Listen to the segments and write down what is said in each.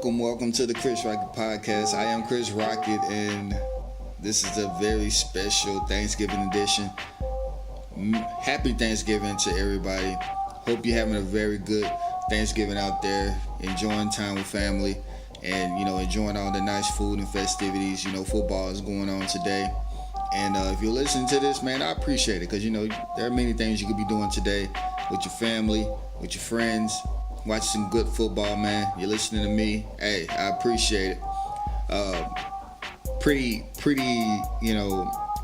Welcome to the Chris Rocket Podcast. I am Chris Rocket, and this is a very special Thanksgiving edition. Happy Thanksgiving to everybody. Hope you're having a very good Thanksgiving out there, enjoying time with family, and enjoying all the nice food and festivities. Football is going on today, and if you're listening to this, man, I appreciate it, because there are many things you could be doing today with your family, with your friends. Watch some good football, man. You're listening to me. Hey, I appreciate it. Pretty,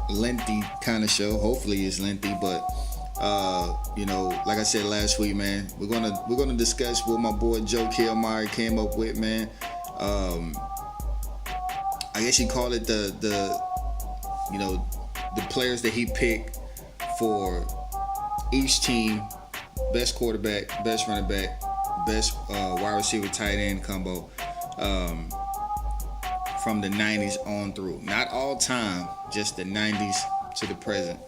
lengthy kind of show. Hopefully it's lengthy, but like I said last week, man, we're gonna discuss what my boy Joe Kilmeyer came up with, man. I guess you call it the players that he picked for each team: best quarterback, best running back, best wide receiver tight end combo from the 90s on through. Not all time, just the 90s to the present.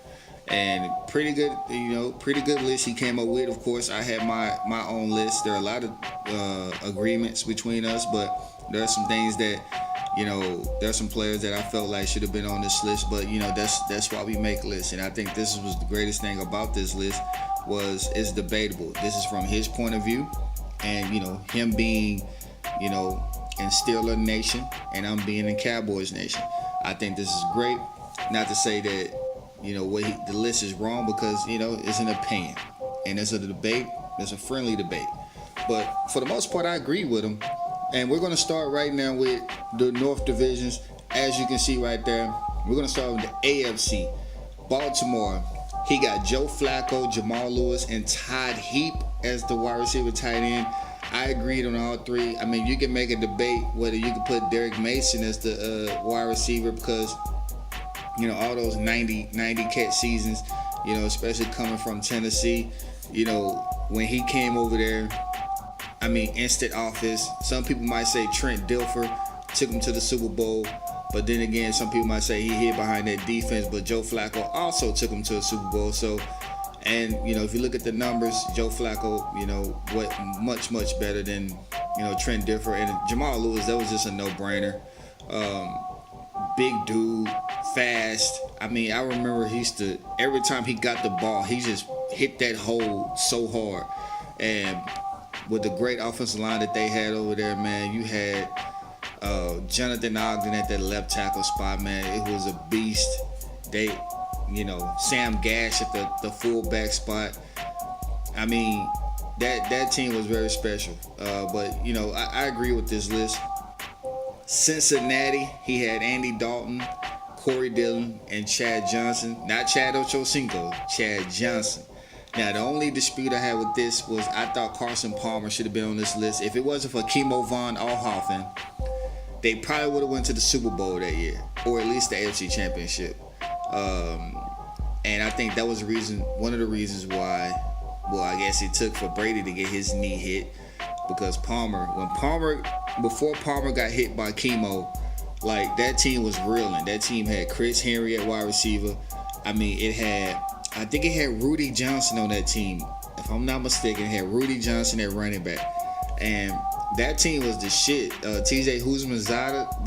And pretty good list he came up with. Of course, I had my own list. There are a lot of agreements between us, but there are some things that there are some players that I felt like should have been on this list. But that's why we make lists. And I think this was the greatest thing about this list was it's debatable. This is from his point of view, and him being in Steeler Nation, and I'm being in Cowboys Nation. I think this is great. Not to say that the list is wrong, because it's an opinion, and it's a debate. It's a friendly debate, but for the most part, I agree with him. And we're going to start right now with the North Divisions. As you can see right there, we're going to start with the AFC. Baltimore, he got Joe Flacco, Jamal Lewis, and Todd Heap as the wide receiver tight end. I agreed on all three. I mean, you can make a debate whether you can put Derek Mason as the wide receiver, because all those 90 catch seasons, especially coming from Tennessee, when he came over there, I mean, instant office. Some people might say Trent Dilfer took him to the Super Bowl, but then again, some people might say he hid behind that defense. But Joe Flacco also took him to a Super Bowl. So, and if you look at the numbers, Joe Flacco, what much better than Trent Dilfer. And Jamal Lewis, that was just a no-brainer. Big dude, fast. I mean, I remember every time he got the ball, he just hit that hole so hard. And with the great offensive line that they had over there, man, you had Jonathan Ogden at that left tackle spot, man. It was a beast. Sam Gash at the fullback spot. I mean, that team was very special. But I agree with this list. Cincinnati, he had Andy Dalton, Corey Dillon, and Chad Johnson. Not Chad Ochocinco, Chad Johnson. Now, the only dispute I had with this was I thought Carson Palmer should have been on this list. If it wasn't for Kimo von Oelhoffen, they probably would have went to the Super Bowl that year, or at least the AFC Championship. And I think that was one of the reasons why, I guess it took for Brady to get his knee hit, because before Palmer got hit by Kimo, like, that team was reeling. That team had Chris Henry at wide receiver. I mean, I think it had Rudy Johnson on that team. If I'm not mistaken, it had Rudy Johnson at running back. And that team was the shit. TJ Houshmandzadeh,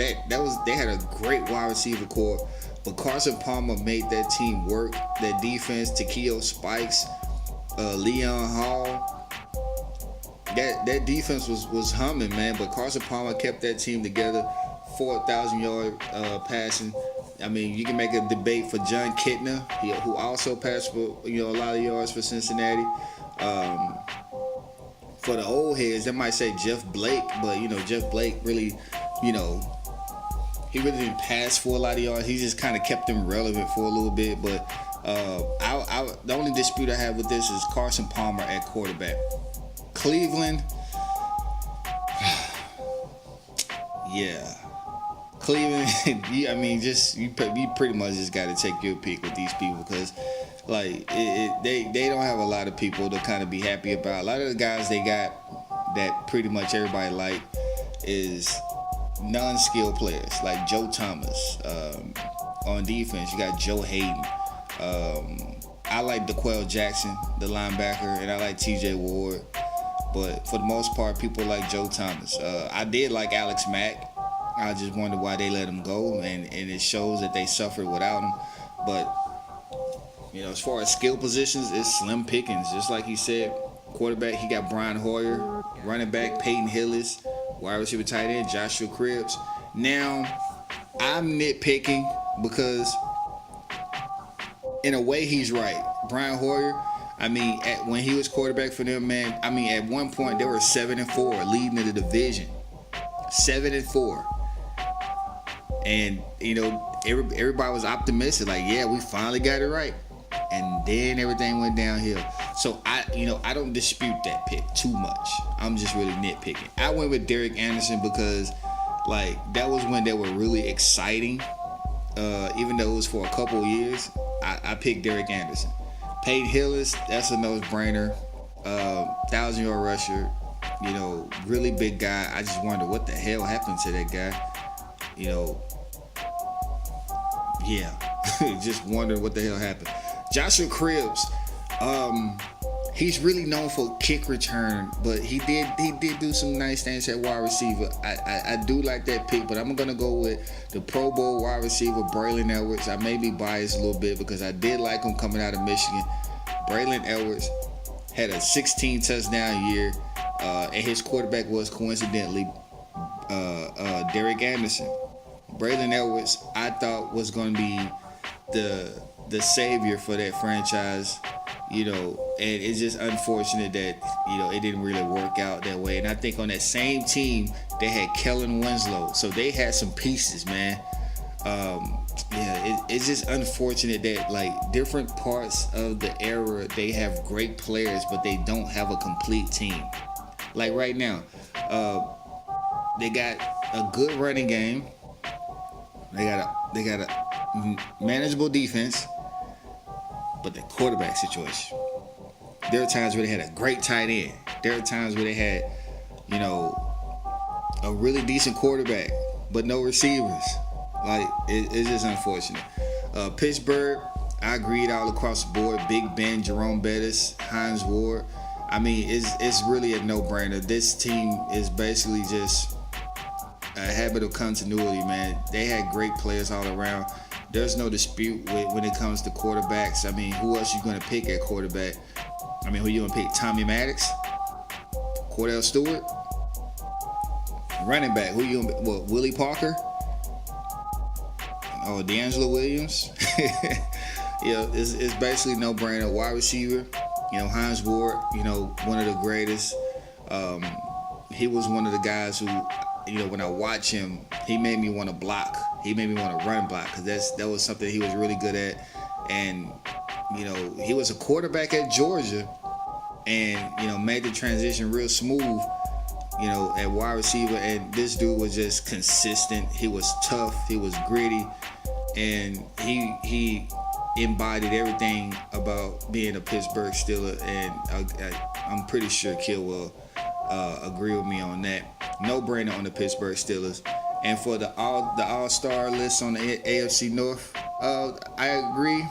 they had a great wide receiver core. But Carson Palmer made that team work. That defense, Takeo Spikes, Leon Hall. That defense was humming, man. But Carson Palmer kept that team together. 4,000-yard passing. I mean, you can make a debate for John Kitna, who also passed for a lot of yards for Cincinnati. For the old heads, they might say Jeff Blake, but Jeff Blake really, he really didn't pass for a lot of yards. He just kind of kept them relevant for a little bit. But the only dispute I have with this is Carson Palmer at quarterback. Cleveland, yeah. Cleveland, I mean, you pretty much just got to take your pick with these people, because they don't have a lot of people to kind of be happy about. A lot of the guys they got that pretty much everybody like is non-skilled players, like Joe Thomas, on defense, you got Joe Hayden. I like DeQuell Jackson, the linebacker, and I like TJ Ward. But for the most part, people like Joe Thomas. I did like Alex Mack. I just wonder why they let him go, and it shows that they suffered without him. But, as far as skill positions, it's slim pickings. Just like he said, quarterback, he got Brian Hoyer. Running back, Peyton Hillis. Wide receiver tight end, Joshua Cribbs. Now, I'm nitpicking because in a way he's right. Brian Hoyer, when he was quarterback for them, man, at one point they were 7-4 leading in the division. 7-4. And, everybody was optimistic, like, yeah, we finally got it right. And then everything went downhill. So I don't dispute that pick too much. I'm just really nitpicking. I went with Derek Anderson because, that was when they were really exciting. Even though it was for a couple of years, I picked Derek Anderson. Peyton Hillis, that's a no-brainer. 1,000-yard rusher. Really big guy. I just wonder what the hell happened to that guy. Just wondering what the hell happened. Joshua Cribbs, he's really known for kick return, but he did do some nice things at wide receiver. I do like that pick, but I'm gonna go with the Pro Bowl wide receiver Braylon Edwards. I may be biased a little bit because I did like him coming out of Michigan. Braylon Edwards had a 16 touchdown year, and his quarterback was coincidentally Derek Anderson. Braylon Edwards, I thought, was going to be the savior for that franchise, and it's just unfortunate that, it didn't really work out that way. And I think on that same team, they had Kellen Winslow. So they had some pieces, man. It's just unfortunate that, different parts of the era, they have great players, but they don't have a complete team. Like right now, they got a good running game. They got a manageable defense, but the quarterback situation. There are times where they had a great tight end. There are times where they had, a really decent quarterback, but no receivers. It's just unfortunate. Pittsburgh, I agreed all across the board. Big Ben, Jerome Bettis, Hines Ward. It's really a no-brainer. This team is basically just a habit of continuity, man. They had great players all around. There's no dispute when it comes to quarterbacks. Who else you going to pick at quarterback? Who you going to pick? Tommy Maddox? Cordell Stewart? Running back, who you going to pick? What, Willie Parker? Oh, D'Angelo Williams? It's basically no-brainer. Wide receiver, Hines Ward, one of the greatest. He was one of the guys who, when I watch him, he made me want to block. He made me want to run block because that was something he was really good at. And, he was a quarterback at Georgia and, made the transition real smooth, at wide receiver. And this dude was just consistent. He was tough. He was gritty. And he embodied everything about being a Pittsburgh Steeler. And I'm pretty sure Kill will agree with me on that. No brainer on the Pittsburgh Steelers. And for the all-star list on the AFC North, I agree.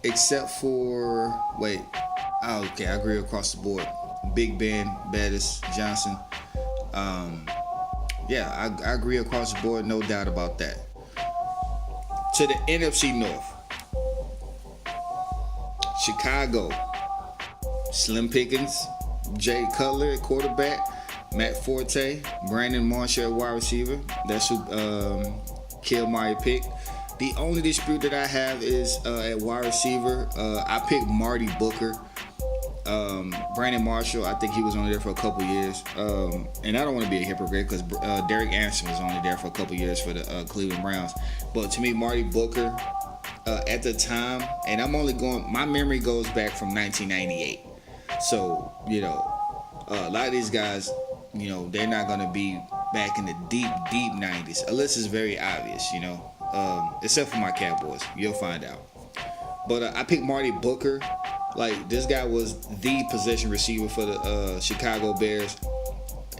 Except for I agree across the board. Big Ben, Bettis, Johnson. I agree across the board, no doubt about that. To the NFC North. Chicago. Slim pickings. Jay Cutler at quarterback. Matt Forte. Brandon Marshall at wide receiver. That's who Killmeyer picked. The only dispute that I have is at wide receiver. I picked Marty Booker. Brandon Marshall, I think he was only there for a couple years. And I don't want to be a hypocrite because Derek Anderson was only there for a couple years for the Cleveland Browns. But to me, Marty Booker, at the time, and my memory goes back from 1998. So, a lot of these guys, they're not going to be back in the deep 90s, unless it's very obvious, except for my Cowboys. You'll find out. But I picked Marty Booker. This guy was the possession receiver for the Chicago Bears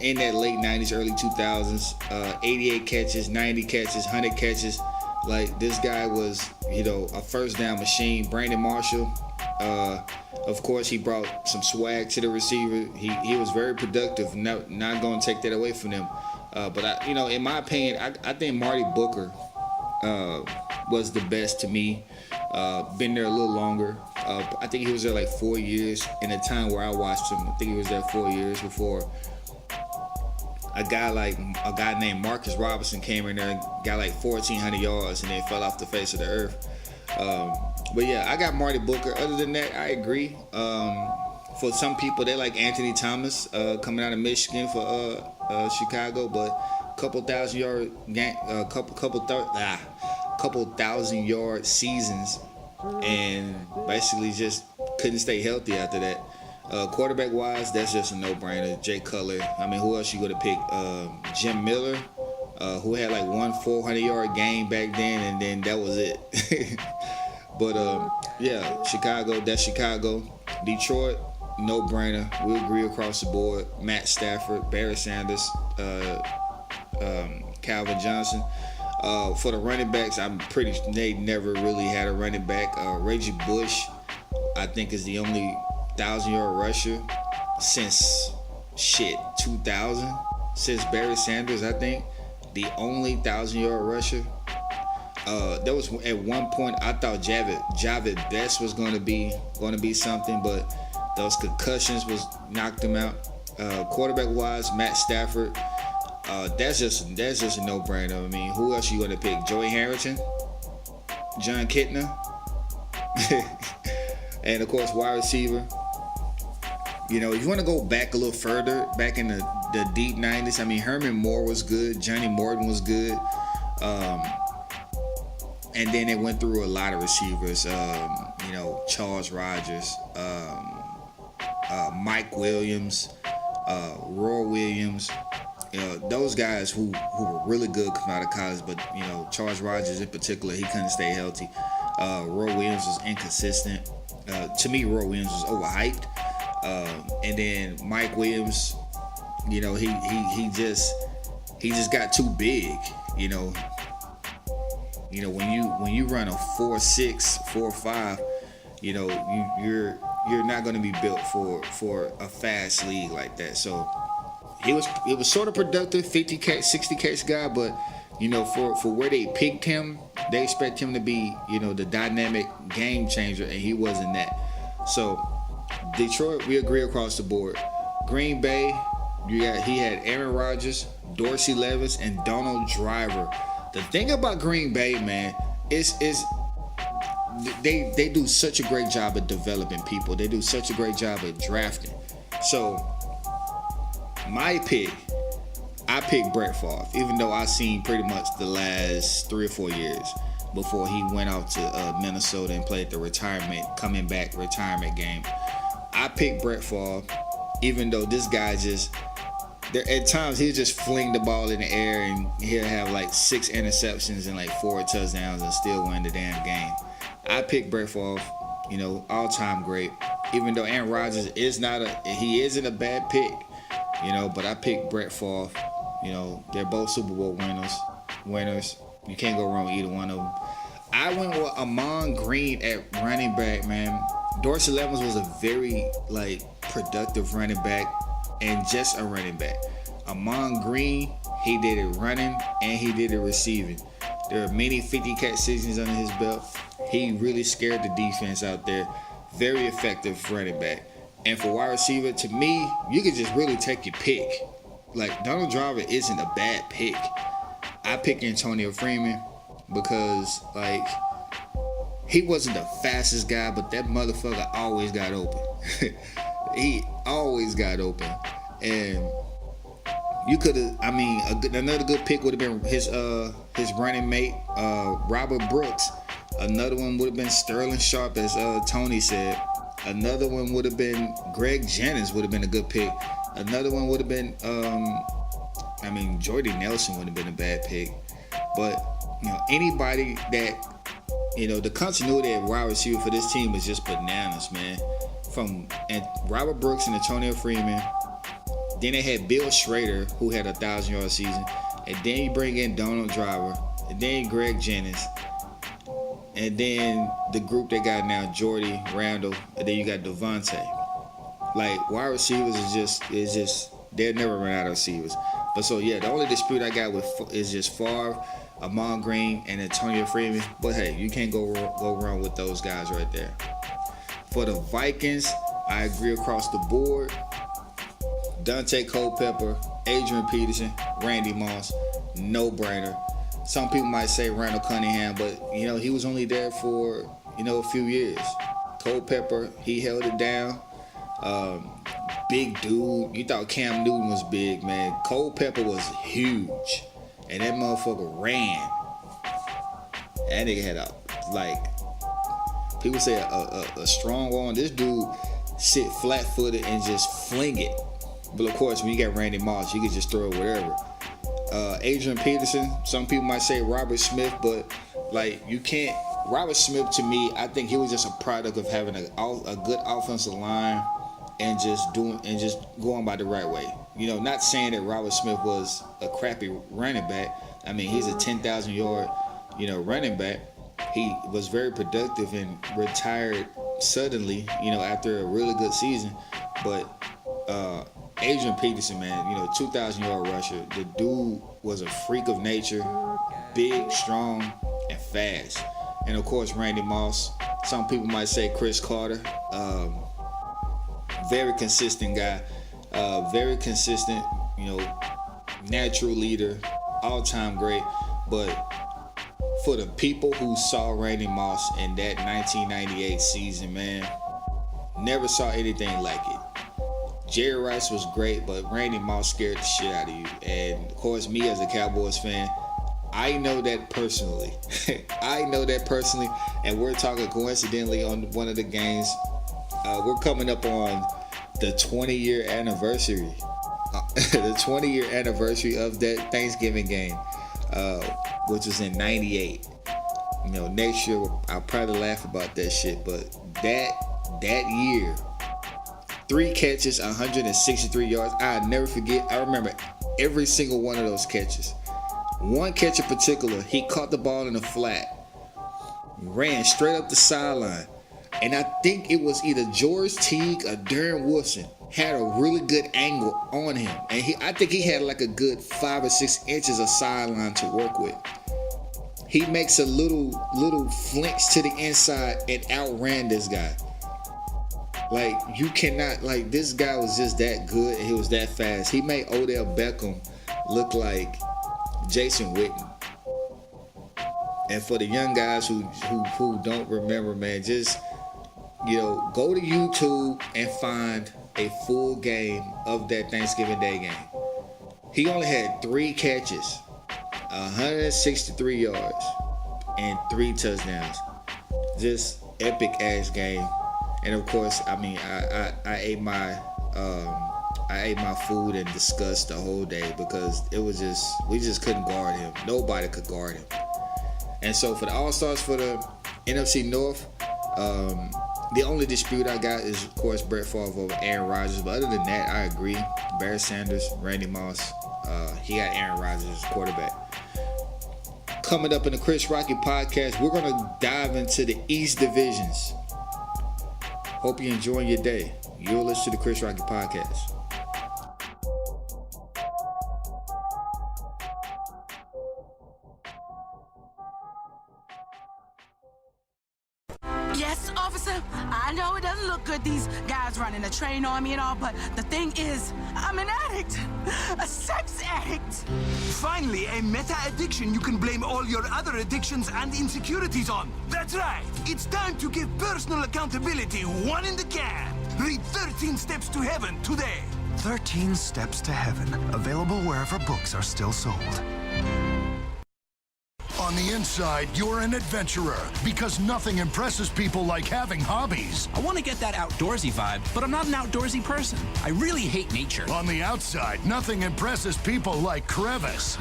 in that late 90s, early 2000s. 88 catches, 90 catches, 100 catches. Like, this guy was, a first down machine. Brandon Marshall, of course, he brought some swag to the receiver. He was very productive. Not going to take that away from him. But in my opinion, I think Marty Booker was the best to me. Been there a little longer. I think he was there like 4 years. In the time where I watched him, I think he was there 4 years before a guy named Marcus Robinson came in there and got like 1,400 yards and then fell off the face of the earth. But yeah, I got Marty Booker. Other than that, I agree. For some people, they like Anthony Thomas coming out of Michigan for Chicago, but couple thousand yard seasons, and basically just couldn't stay healthy after that. Quarterback wise, that's just a no-brainer. Jay Cutler. I mean, who else you gonna pick? Jim Miller, who had like one 400-yard game back then, and then that was it. But yeah, Chicago. That's Chicago. Detroit, no-brainer. We agree across the board. Matt Stafford, Barry Sanders, Calvin Johnson. For the running backs, I'm pretty sure they never really had a running back. Reggie Bush, I think, is the only 1,000-yard rusher since 2000. Since Barry Sanders, I think, the only 1,000-yard rusher. There was at one point I thought Javid Best was going to be something, but those concussions knocked him out. Quarterback wise, Matt Stafford. That's just a no-brainer. I mean, who else you gonna pick? Joey Harrington, John Kitna, and of course wide receiver. If you want to go back a little further, back in the deep 90s, I mean, Herman Moore was good, Johnny Morton was good, and then it went through a lot of receivers. Charles Rogers, Mike Williams, Roy Williams. Those guys who were really good coming out of college, but Charles Rogers in particular, he couldn't stay healthy. Roy Williams was inconsistent. To me, Roy Williams was overhyped. And then Mike Williams, he just got too big. When you run a 4.6, 4.5, you're not going to be built for a fast league like that. So it was sort of productive, 50 catch, 60 catch guy, but for where they picked him, they expect him to be the dynamic game changer, and he wasn't that. So Detroit, we agree across the board. Green Bay, he had Aaron Rodgers, Dorsey Levis, and Donald Driver. The thing about Green Bay, man, is they do such a great job at developing people. They do such a great job at drafting. So my pick, I picked Brett Favre, even though I seen pretty much the last 3 or 4 years before he went off to Minnesota and played the retirement game. I picked Brett Favre, even though this guy at times he'll just fling the ball in the air and he'll have like 6 interceptions and like 4 touchdowns and still win the damn game. I picked Brett Favre, all-time great. Even though Aaron Rodgers isn't a bad pick, but I picked Brett Favre. They're both Super Bowl winners. You can't go wrong with either one of them. I went with Amon Green at running back, man. Dorsey Levens was a very productive running back and just a running back. Amon Green, he did it running and he did it receiving. There are many 50 catch seasons under his belt. He really scared the defense out there. Very effective running back. And for wide receiver, to me, you can just really take your pick. Donald Driver isn't a bad pick. I picked Antonio Freeman because, he wasn't the fastest guy, but that motherfucker always got open. He always got open. And you could have, another good pick would have been his running mate, Robert Brooks. Another one would have been Sterling Sharp, as Tony said. Another one would have been Greg Jennings would have been a good pick. Another one would have been, Jordy Nelson would have been a bad pick. But, anybody that, the continuity at wide receiver for this team is just bananas, man. From Robert Brooks and Antonio Freeman. Then they had Bill Schrader, who had a 1,000-yard season. And then you bring in Donald Driver. and then Greg Jennings, and then the group they got now, Jordy, Randall, and then you got Devontae. Like, wide receivers is just they'll never run out of receivers. But so yeah, the only dispute I got with is just Favre, Amon Green, and Antonio Freeman. But hey, you can't go wrong with those guys right there. For the Vikings, I agree across the board. Dante Culpepper, Adrian Peterson, Randy Moss, no brainer. Some people might say Randall Cunningham, but he was only there for a few years. Culpepper, he held it down. Big dude. You thought Cam Newton was big, man. Culpepper was huge, and that motherfucker ran. That nigga had people say a strong arm. This dude sit flat-footed and just fling it. But of course, when you got Randy Moss, you can just throw it wherever. Adrian Peterson, some people might say Robert Smith, but you can't. Robert Smith, to me, I think he was just a product of having a good offensive line and just going by the right way. Not saying that Robert Smith was a crappy running back. I mean, he's a 10,000 yard, running back. He was very productive and retired suddenly, after a really good season. But Adrian Peterson, man, 2,000 yard rusher. The dude was a freak of nature, big, strong, and fast. And of course, Randy Moss. Some people might say Chris Carter. Very consistent guy. Very consistent, natural leader, all-time great. But for the people who saw Randy Moss in that 1998 season, man, never saw anything like it. Jerry Rice was great, but Randy Moss scared the shit out of you. And of course, me as a Cowboys fan, I know that personally. And we're talking coincidentally on one of the games. We're coming up on the 20-year anniversary. The 20-year anniversary of that Thanksgiving game, which was in 98. Next year I'll probably laugh about that shit, but that year, 3 catches, 163 yards. I'll never forget. I remember every single one of those catches. One catch in particular, he caught the ball in the flat, ran straight up the sideline, and I think it was either George Teague or Darren Woodson had a really good angle on him, and I think he had like a good 5 or 6 inches of sideline to work with. He makes a little flinch to the inside and outran this guy. You cannot, this guy was just that good and he was that fast. He made Odell Beckham look like Jason Witten. And for the young guys who don't remember, man, just, go to YouTube and find a full game of that Thanksgiving Day game. He only had 3 catches, 163 yards, and 3 touchdowns. Just epic ass game. And of course, I mean, I ate my food and discussed the whole day because we just couldn't guard him. Nobody could guard him. And so for the All-Stars for the NFC North, the only dispute I got is, of course, Brett Favre over Aaron Rodgers. But other than that, I agree. Barry Sanders, Randy Moss, he got Aaron Rodgers as quarterback. Coming up in the Chris Rocky podcast, we're going to dive into the East divisions. Hope you're enjoying your day. You'll listen to the Chris Rocky podcast. Yes, officer, I know it doesn't look good, these guys running a train on me and all, but the thing is, I'm an addict. A sex addict. Finally, a meta-addiction you can blame all your other addictions and insecurities on. That's right. It's time to give personal accountability one in the can. Read 13 Steps to Heaven today. 13 Steps to Heaven. Available wherever books are still sold. On the inside, you're an adventurer because nothing impresses people like having hobbies. I want to get that outdoorsy vibe, but I'm not an outdoorsy person. I really hate nature. On the outside, nothing impresses people like Crevice.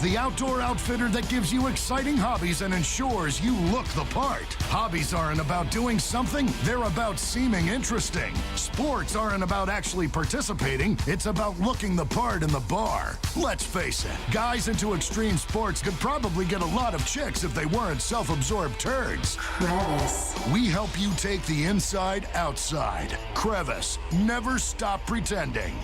The outdoor outfitter that gives you exciting hobbies and ensures you look the part. Hobbies aren't about doing something, they're about seeming interesting. Sports aren't about actually participating, it's about looking the part in the bar. Let's face it, guys into extreme sports could probably get a lot of chicks if they weren't self-absorbed turds. Crevice. We help you take the inside outside. Crevice. Never stop pretending.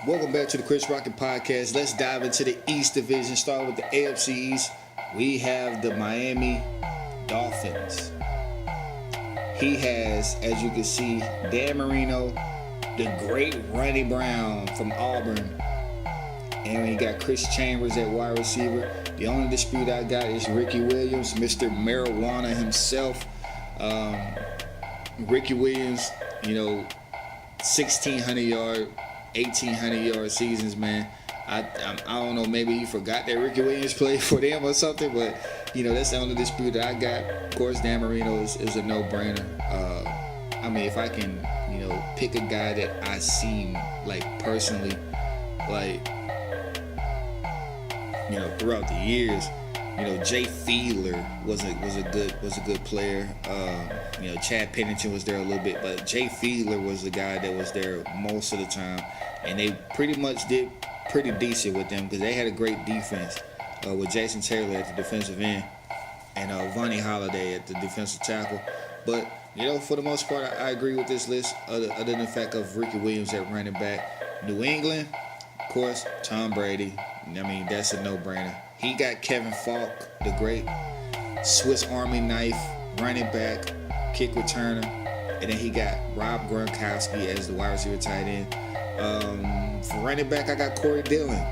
Welcome back to the Chris Rocket Podcast. Let's dive into the East Division. Start with the AFC East. We have the Miami Dolphins. He has, as you can see, Dan Marino, the great Ronnie Brown from Auburn. And we got Chris Chambers at wide receiver. The only dispute I got is Ricky Williams, Mr. Marijuana himself. Ricky Williams, 1,600 yard, 1,800 yard seasons, man. I don't know, maybe he forgot that Ricky Williams played for them or something, but that's the only dispute that I got. Of course, Dan Marino is a no-brainer. If I can, pick a guy that I see personally, throughout the years, Jay Fiedler was a good player. Chad Pennington was there a little bit, but Jay Fiedler was the guy that was there most of the time, and they pretty much did pretty decent with them because they had a great defense with Jason Taylor at the defensive end and Vonnie Holliday at the defensive tackle. But for the most part, I agree with this list. Other than the fact of Ricky Williams at running back, New England, of course, Tom Brady. That's a no-brainer. He got Kevin Falk, the great Swiss Army knife running back, kick returner, and then he got Rob Gronkowski as the wide receiver tight end. For running back, I got Corey Dillon.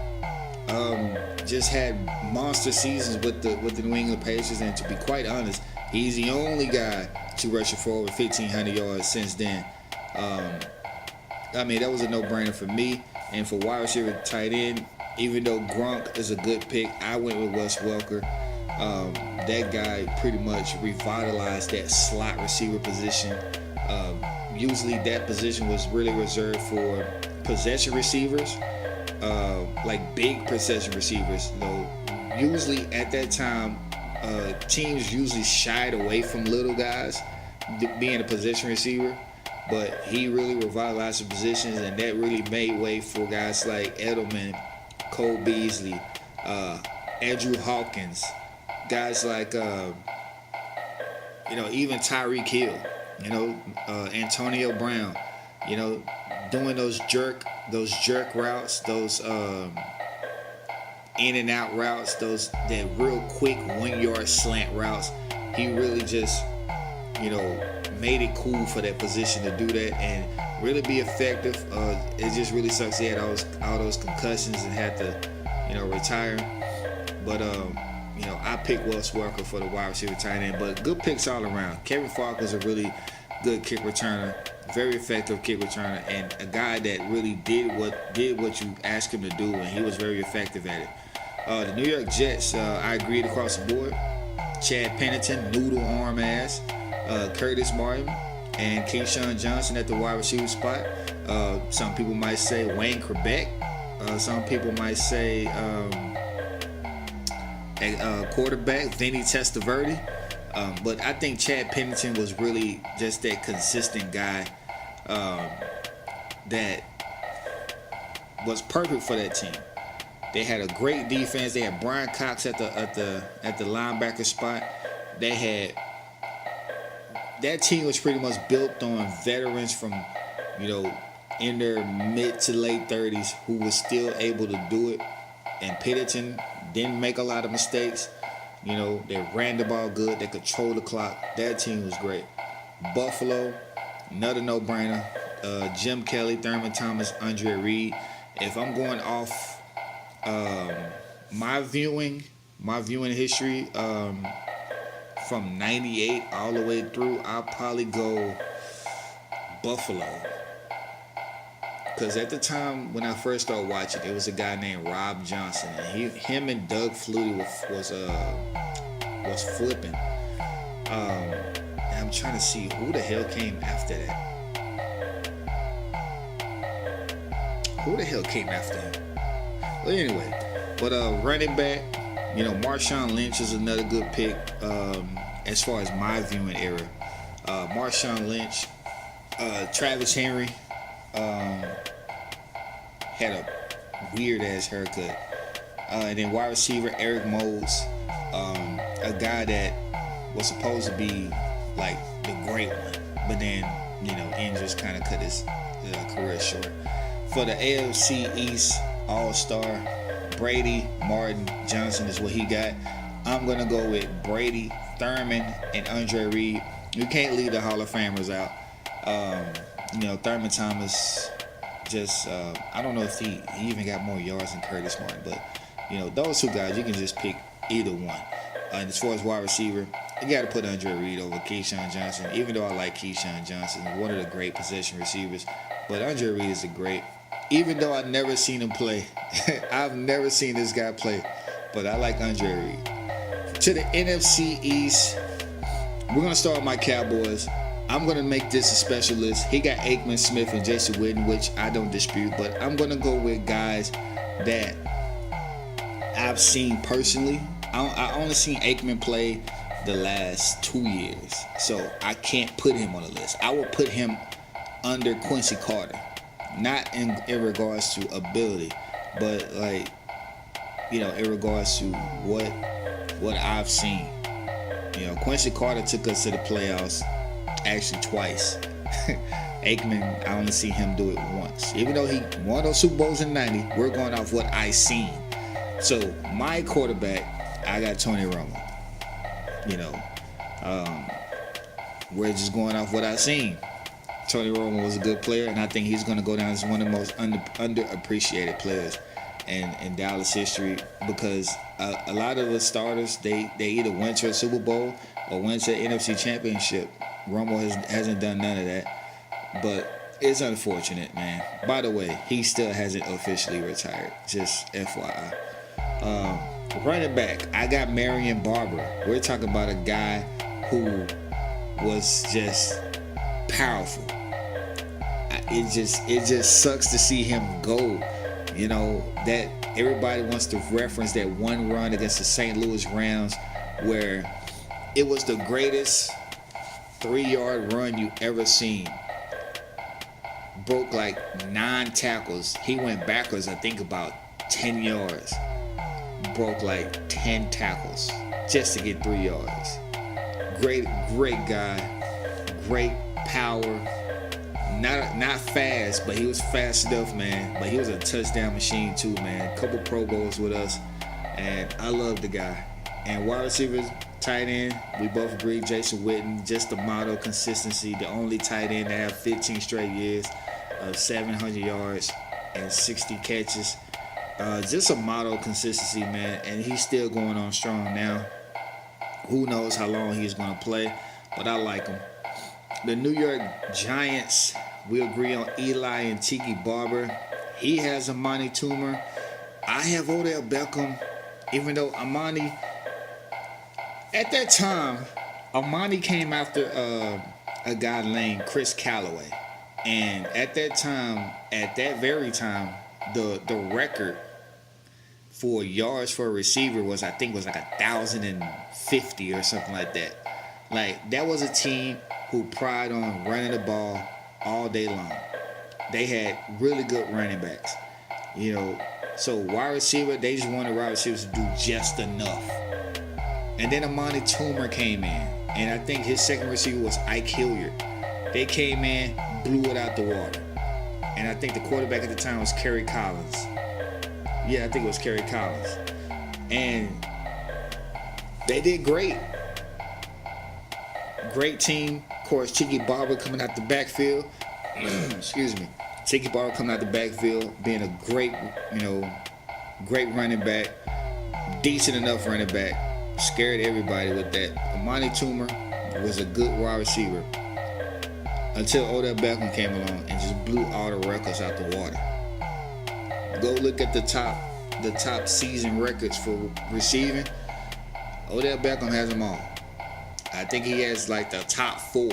Just had monster seasons with the New England Patriots, and to be quite honest, he's the only guy to rush it for over 1,500 yards since then. That was a no-brainer for me. And for wide receiver tight end, even though Gronk is a good pick, I went with Wes Welker. That guy pretty much revitalized that slot receiver position. Usually that position was really reserved for possession receivers, big possession receivers. Usually at that time, teams usually shied away from little guys being a possession receiver, but he really revitalized the positions, and that really made way for guys like Edelman, Cole Beasley, Andrew Hawkins, guys like even Tyreek Hill, Antonio Brown, doing those jerk routes, those in and out routes, that real quick 1 yard slant routes. He really just made it cool for that position to do that and really be effective. It just really sucks he had all those concussions and had to retire. But I picked Wes Welker for the wide receiver tight end. But good picks all around. Kevin Falk was a really good kick returner, very effective kick returner, and a guy that really did what you asked him to do, and he was very effective at it. The New York Jets, I agreed across the board. Chad Pennington, noodle arm ass, Curtis Martin, and Keyshawn Johnson at the wide receiver spot. Some people might say Wayne Quebec. Some people might say quarterback Vinny Testaverde. But I think Chad Pennington was really just that consistent guy that was perfect for that team. They had a great defense. They had Brian Cox at the linebacker spot. That team was pretty much built on veterans from, in their mid to late 30s who was still able to do it. And Pennington didn't make a lot of mistakes. They ran the ball good. They controlled the clock. That team was great. Buffalo, another no-brainer. Jim Kelly, Thurman Thomas, Andre Reed. If I'm going off my viewing history from 98 all the way through, I'll probably go Buffalo. Because at the time when I first started watching, there was a guy named Rob Johnson, and him and Doug Flutie was flipping. And I'm trying to see who the hell came after that. Who the hell came after him? Well, anyway, but running back, Marshawn Lynch is another good pick as far as my viewing era. Marshawn Lynch, Travis Henry had a weird ass haircut. And then wide receiver Eric Moulds, a guy that was supposed to be like the great one, but then injuries kind of cut his career short. For the AFC East All-Star, Brady Martin Johnson is what he got. I'm gonna go with Brady, Thurman, and Andre Reed. You can't leave the Hall of Famers out. Thurman Thomas just I don't know if he even got more yards than Curtis Martin, but those two guys, you can just pick either one. And as far as wide receiver, you got to put Andre Reed over Keyshawn Johnson, even though I like Keyshawn Johnson, one of the great possession receivers. But Andre Reed is a great, even though I've never seen him play. I've never seen this guy play, but I like Andre Reed. To the NFC East, we're going to start with my Cowboys. I'm going to make this a special list. He got Aikman, Smith, and Jason Witten, which I don't dispute, but I'm going to go with guys that I've seen personally. I only seen Aikman play the last 2 years, so I can't put him on the list. I will put him under Quincy Carter, not in regards to ability, but in regards to what I've seen. Quincy Carter took us to the playoffs actually twice. Aikman, I only see him do it once. Even though he won those Super Bowls in '90, we're going off what I seen. So my quarterback, I got Tony Romo. We're just going off what I seen. Tony Romo was a good player, and I think he's going to go down as one of the most underappreciated players in Dallas history, because a lot of the starters, they either went to a Super Bowl or went to an NFC Championship. Romo hasn't done none of that, but it's unfortunate, man. By the way, he still hasn't officially retired, just FYI. Running back, I got Marion Barber. We're talking about a guy who was just powerful. It just sucks to see him go. That everybody wants to reference that one run against the St. Louis Rams where it was the greatest 3-yard run you ever seen. Broke like 9 tackles. He went backwards, I think, about 10 yards. Broke like 10 tackles just to get 3 yards. Great guy. Great power. Not fast, but he was fast enough, man. But he was a touchdown machine too, man. Couple Pro Bowls with us, and I love the guy. And wide receivers, tight end, we both agree, Jason Witten, just the model consistency. The only tight end to have 15 straight years of 700 yards and 60 catches. Just a model consistency, man. And he's still going on strong now. Who knows how long he's going to play, but I like him. The New York Giants, we agree on Eli and Tiki Barber. He has Amani Toomer. I have Odell Beckham, even though Amani, at that time, Amani came after a guy named Chris Callaway. And at that very time, the record for yards for a receiver was like 1,050 or something like that. Like, that was a team who pride on running the ball all day long. They had really good running backs. So wide receiver, they just wanted wide receivers to do just enough. And then Amani Toomer came in, and I think his second receiver was Ike Hilliard. They came in, blew it out the water. And I think the quarterback at the time was Kerry Collins. Yeah, I think it was Kerry Collins. And they did great. Great team. Of course, Tiki Barber coming out the backfield. Excuse me. Tiki Barber coming out the backfield, being a great running back. Decent enough running back. Scared everybody with that. Amani Toomer was a good wide receiver until Odell Beckham came along and just blew all the records out the water. Go look at the top season records for receiving. Odell Beckham has them all. I think he has like the top 4.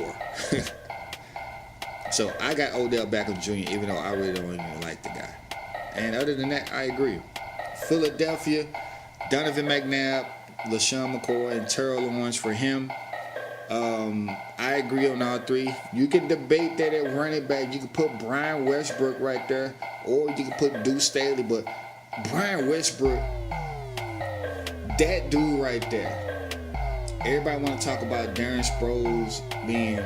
So I got Odell Beckham Jr., even though I really don't even like the guy. And other than that, I agree. Philadelphia, Donovan McNabb, LaShawn McCoy, and Terrell Owens for him. I agree on all three. You can debate that at running back. You can put Brian Westbrook right there, or you can put Deuce Staley. But Brian Westbrook, that dude right there. Everybody want to talk about Darren Sproles being,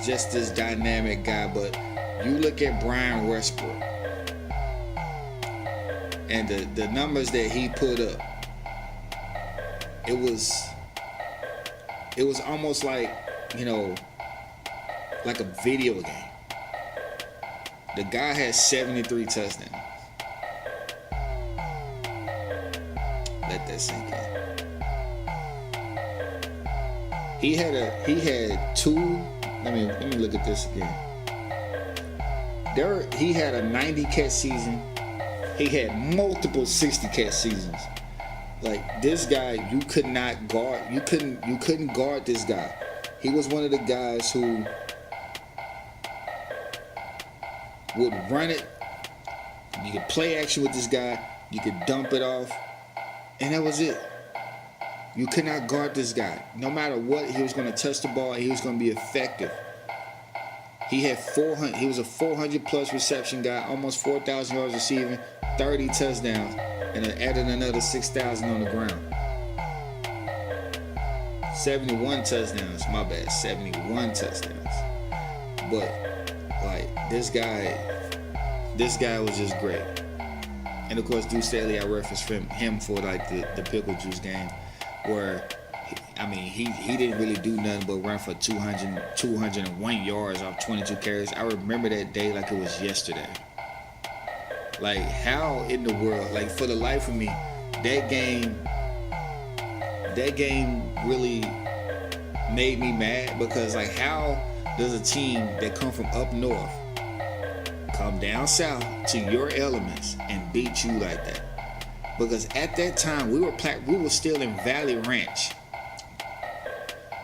just this dynamic guy, but you look at Brian Westbrook and the numbers that he put up. It was almost like, like a video game. The guy has 73 touchdowns. Let that sink in. He had two. Let me look at this again. He had a 90 catch season. He had multiple 60 catch seasons. Like, this guy, you could not guard. You couldn't guard this guy. He was one of the guys who would run it. You could play action with this guy. You could dump it off, and that was it. You could not guard this guy. No matter what, he was going to touch the ball and he was going to be effective. He had 400. He was a 400-plus reception guy, almost 4,000 yards receiving, 30 touchdowns, and added another 6,000 on the ground. 71 touchdowns. My bad. 71 touchdowns. But like this guy was just great. And of course, Deuce Staley, I referenced him for like the pickle juice game, where he didn't really do nothing but run for 201 yards off 22 carries. I remember that day like it was yesterday. Like, how in the world, like, for the life of me, that game really made me mad, because like, how does a team that come from up north come down south to your elements and beat you like that? Because at that time we were still in Valley Ranch.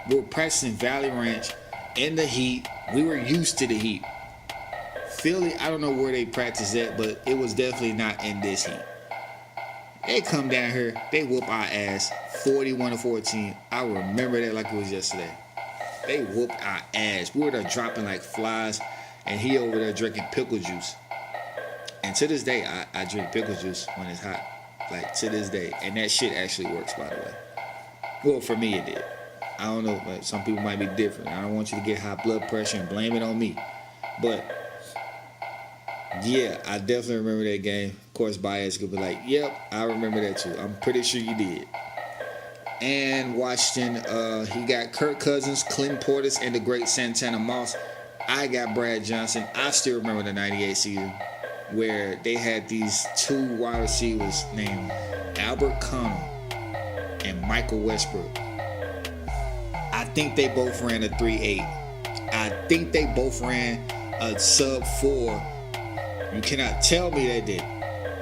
We were practicing Valley Ranch in the heat. We were used to the heat. Philly, I don't know where they practice at, but it was definitely not in this heat. They come down here, they whoop our ass 41-14. I remember that like it was yesterday. They whooped our ass. We were there dropping like flies, and he over there drinking pickle juice. And to this day, I drink pickle juice when it's hot. Like, to this day. And that shit actually works, by the way. Well, for me it did. I don't know, like, some people might be different. I don't want you to get high blood pressure and blame it on me. But yeah, I definitely remember that game. Of course, Baez could be like, yep, I remember that too. I'm pretty sure you did. And Washington, he got Kirk Cousins, Clinton Portis, and the great Santana Moss. I got Brad Johnson. I still remember the 98 season where they had these two wide receivers named Albert Connell and Michael Westbrook. I think they both ran a 3.8. I think they both ran a sub 4. You cannot tell me they did,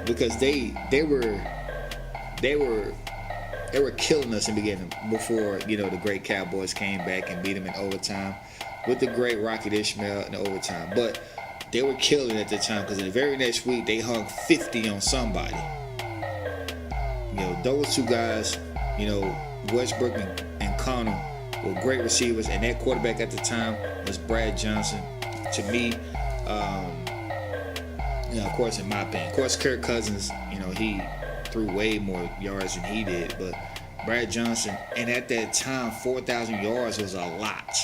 because they were killing us in the beginning before the great Cowboys came back and beat them in overtime with the great Rocket Ishmael in overtime. But they were killing at the time, because in the very next week they hung 50 on somebody. Those two guys, Westbrook and Connell, were great receivers, and that quarterback at the time was Brad Johnson. To me, of course, in my opinion, of course, Kirk Cousins, he threw way more yards than he did, but Brad Johnson, and at that time, 4,000 yards was a lot.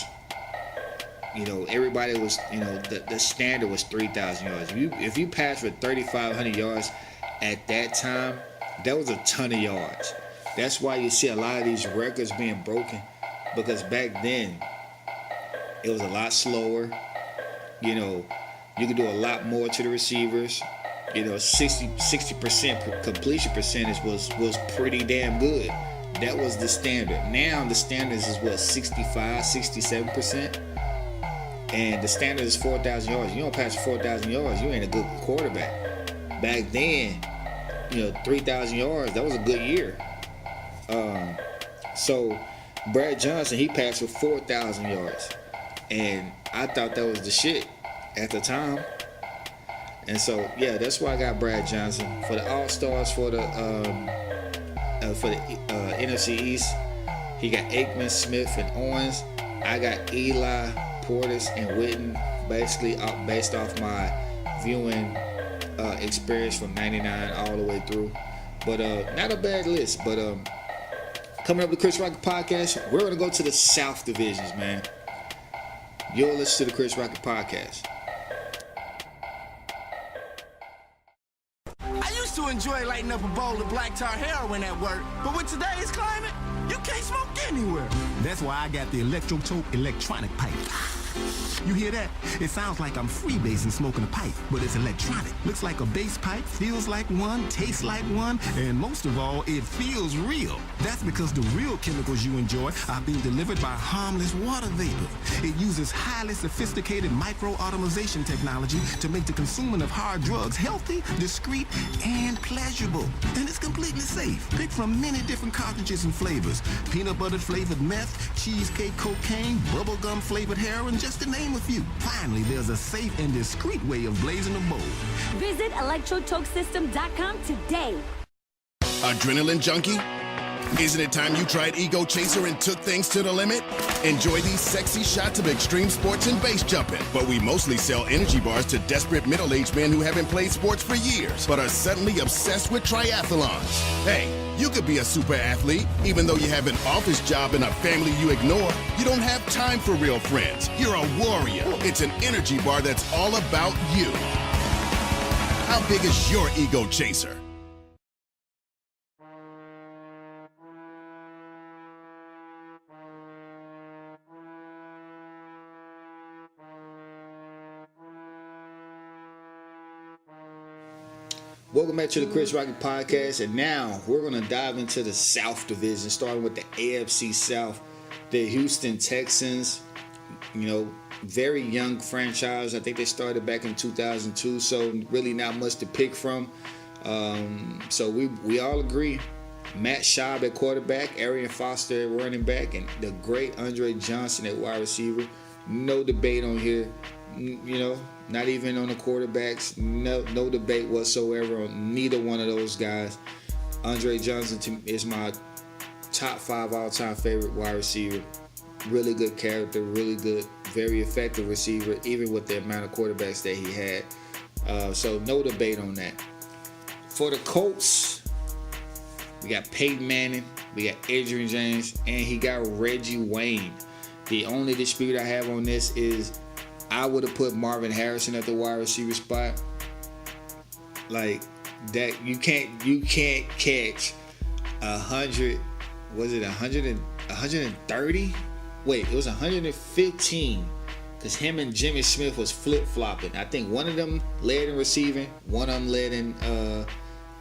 Everybody was, the standard was 3,000 yards. If you passed for 3,500 yards at that time, that was a ton of yards. That's why you see a lot of these records being broken, because back then it was a lot slower. You could do a lot more to the receivers. 60% completion percentage was pretty damn good. That was the standard. Now the standard is 65, 67%. And the standard is 4,000 yards. You don't pass 4,000 yards, you ain't a good quarterback. Back then, 3,000 yards, that was a good year. So Brad Johnson, he passed for 4,000 yards. And I thought that was the shit at the time. And so, yeah, that's why I got Brad Johnson. For the All-Stars, for the NFC East, He got Aikman, Smith, and Owens. I got Eli, Portis, and Witten, basically based off my viewing experience from 99 all the way through. But not a bad list. But coming up, the Chris Rocket Podcast, we're going to go to the South Divisions, man. You'll listen to the Chris Rocket Podcast. I used to enjoy lighting up a bowl of black tar heroin at work, but with today's climate, you can't smoke anywhere. That's why I got the Electro-Toke electronic pipe. You hear that? It sounds like I'm freebasing smoking a pipe, but it's electronic. Looks like a bass pipe, feels like one, tastes like one, and most of all, it feels real. That's because the real chemicals you enjoy are being delivered by harmless water vapor. It uses highly sophisticated micro-automation technology to make the consuming of hard drugs healthy, discreet, and pleasurable. And it's completely safe. Pick from many different cartridges and flavors. Peanut butter flavored meth, cheesecake cocaine, bubblegum flavored heroin, just to name a few. Finally, there's a safe and discreet way of blazing a bowl. Visit electrotokesystem.com today. Adrenaline junkie? Isn't it time you tried Ego Chaser and took things to the limit? Enjoy these sexy shots of extreme sports and base jumping. But we mostly sell energy bars to desperate middle-aged men who haven't played sports for years, but are suddenly obsessed with triathlons. Hey, you could be a super athlete, even though you have an office job and a family you ignore. You don't have time for real friends. You're a warrior. It's an energy bar that's all about you. How big is your Ego Chaser? Welcome back to the Chris Rocket Podcast, and now we're going to dive into the South Division, starting with the AFC South. The Houston Texans, very young franchise. I think they started back in 2002, so really not much to pick from. So we all agree. Matt Schaub at quarterback, Arian Foster at running back, and the great Andre Johnson at wide receiver. No debate on here. Not even on the quarterbacks. No debate whatsoever on neither one of those guys. Andre Johnson is my top 5 all-time favorite wide receiver. Really good character, really good, very effective receiver, even with the amount of quarterbacks that he had. So no debate on that. For the Colts, we got Peyton Manning, we got Adrian James, and he got Reggie Wayne. The only dispute I have on this is I would have put Marvin Harrison at the wide receiver spot. Like that, you can't catch 100. Was it 130? Wait, it was 115. Because him and Jimmy Smith was flip-flopping. I think one of them led in receiving, one of them led in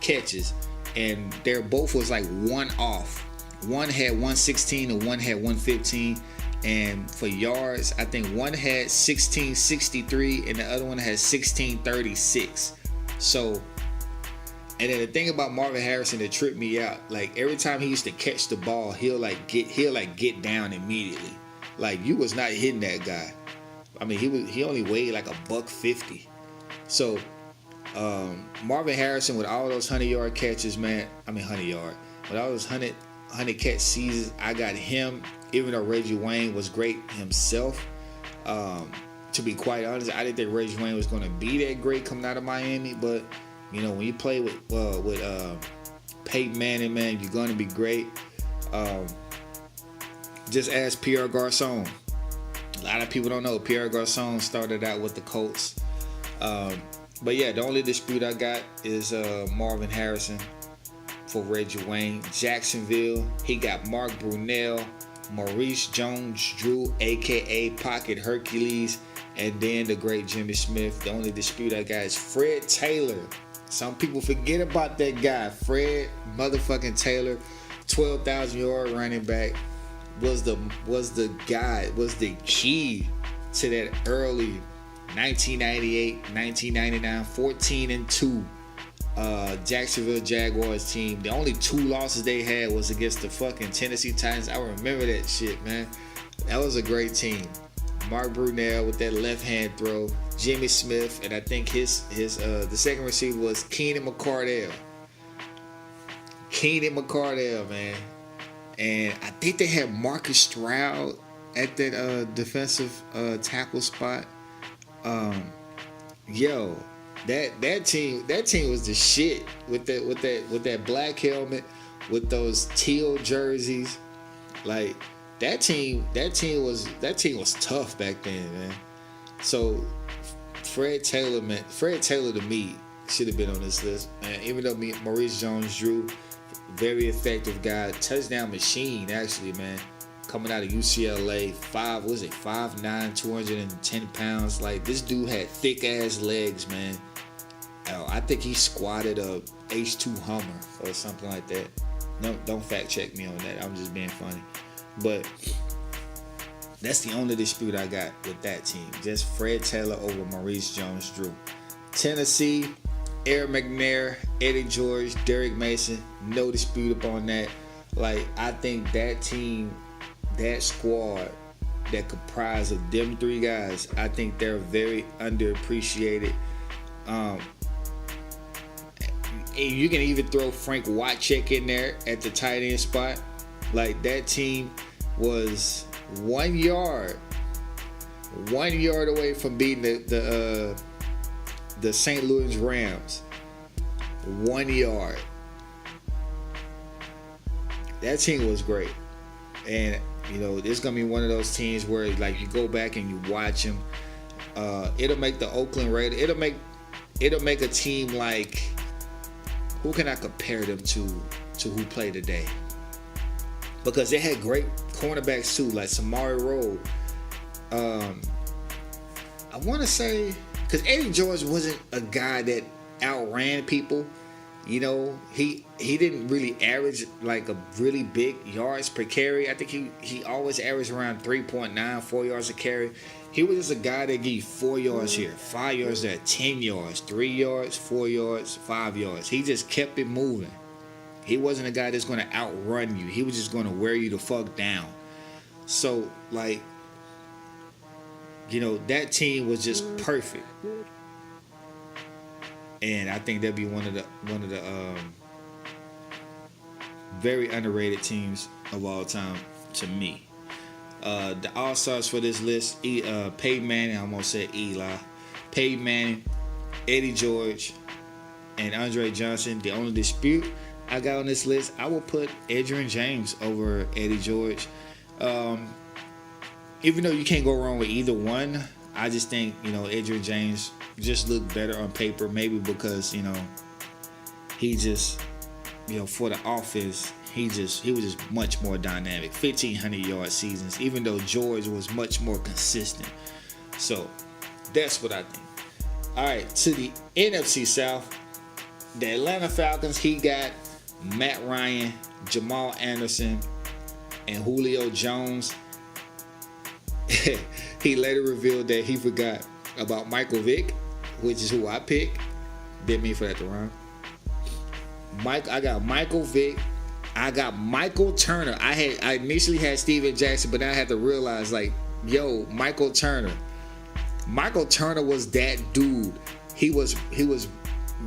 catches, and they're both was like one off. One had 116 and one had 115. And for yards, I think one had 1663 and the other one had 1636. So, and then the thing about Marvin Harrison that tripped me out, like every time he used to catch the ball, he'll get down immediately. Like you was not hitting that guy. I mean, he only weighed like $150. So Marvin Harrison with all those 100-yard catches, man. I mean 100-yard. With all those 100 catch seasons, I got him. Even though Reggie Wayne was great himself, to be quite honest, I didn't think Reggie Wayne was going to be that great coming out of Miami. But when you play with Peyton Manning, man, you're going to be great. Just ask Pierre Garçon. A lot of people don't know Pierre Garçon started out with the Colts. But yeah, the only dispute I got is Marvin Harrison for Reggie Wayne. Jacksonville, he got Mark Brunell, Maurice Jones-Drew, a.k.a. Pocket Hercules, and then the great Jimmy Smith. The only dispute I got is Fred Taylor. Some people forget about that guy. Fred motherfucking Taylor, 12,000-yard running back, was the key to that early 1998, 1999, 14-2 Jacksonville Jaguars team. The only 2 losses they had was against the fucking Tennessee Titans. I remember that shit, man. That was a great team. Mark Brunell with that left hand throw, Jimmy Smith, and I think his the second receiver was Keenan McCardell. Man. And I think they had Marcus Stroud at that defensive tackle spot. Yo, that team was the shit with that black helmet, with those teal jerseys. Like that team was tough back then, man. So Fred Taylor to me should have been on this list, man. Even though Maurice Jones-Drew, very effective guy, touchdown machine actually, man. Coming out of UCLA, 5'9", 210 pounds. Like, this dude had thick ass legs, man. I think he squatted a H2 Hummer or something like that. No, don't fact check me on that. I'm just being funny. But that's the only dispute I got with that team. Just Fred Taylor over Maurice Jones-Drew. Tennessee, Aaron McNair, Eddie George, Derek Mason. No dispute upon that. Like, I think that team, that squad that comprised of them three guys, I think they're very underappreciated. You can even throw Frank Wycheck in there at the tight end spot. Like, that team was 1 yard away from beating the St. Louis Rams. 1 yard. That team was great. And you know, it's gonna be one of those teams where, like, you go back and you watch them. It'll make the Oakland Raiders. It'll make a team like, who can I compare them to who play today? Because they had great cornerbacks too, like Samari Rowe. I want to say, because Eddie George wasn't a guy that outran people. You know, he didn't really average like a really big yards per carry. I think he always averaged around 3.9, 4 yards a carry. He was just a guy that gave you 4 yards here, 5 yards there, 10 yards, 3 yards, 4 yards, 5 yards. He just kept it moving. He wasn't a guy that's going to outrun you. He was just going to wear you the fuck down. So, like, you know, that team was just perfect. And I think that'd be one of the very underrated teams of all time to me. The All-Stars for this list: Peyton Manning. I almost said Eli. Peyton Manning, Eddie George, and Andre Johnson. The only dispute I got on this list, I will put Adrian James over Eddie George. Even though you can't go wrong with either one, I just think, you know, Adrian James just looked better on paper, maybe because, you know, he just, you know, for the offense, he was just much more dynamic. 1,500-yard seasons, even though George was much more consistent. So that's what I think. All right, to the NFC South, the Atlanta Falcons, he got Matt Ryan, Jamal Anderson, and Julio Jones. He later revealed that he forgot about Michael Vick, which is who I picked. Didn't mean for that to rhyme. I got Michael Vick. I got Michael Turner. I initially had Steven Jackson, but then I had to realize, like, yo, Michael Turner. Michael Turner was that dude. He was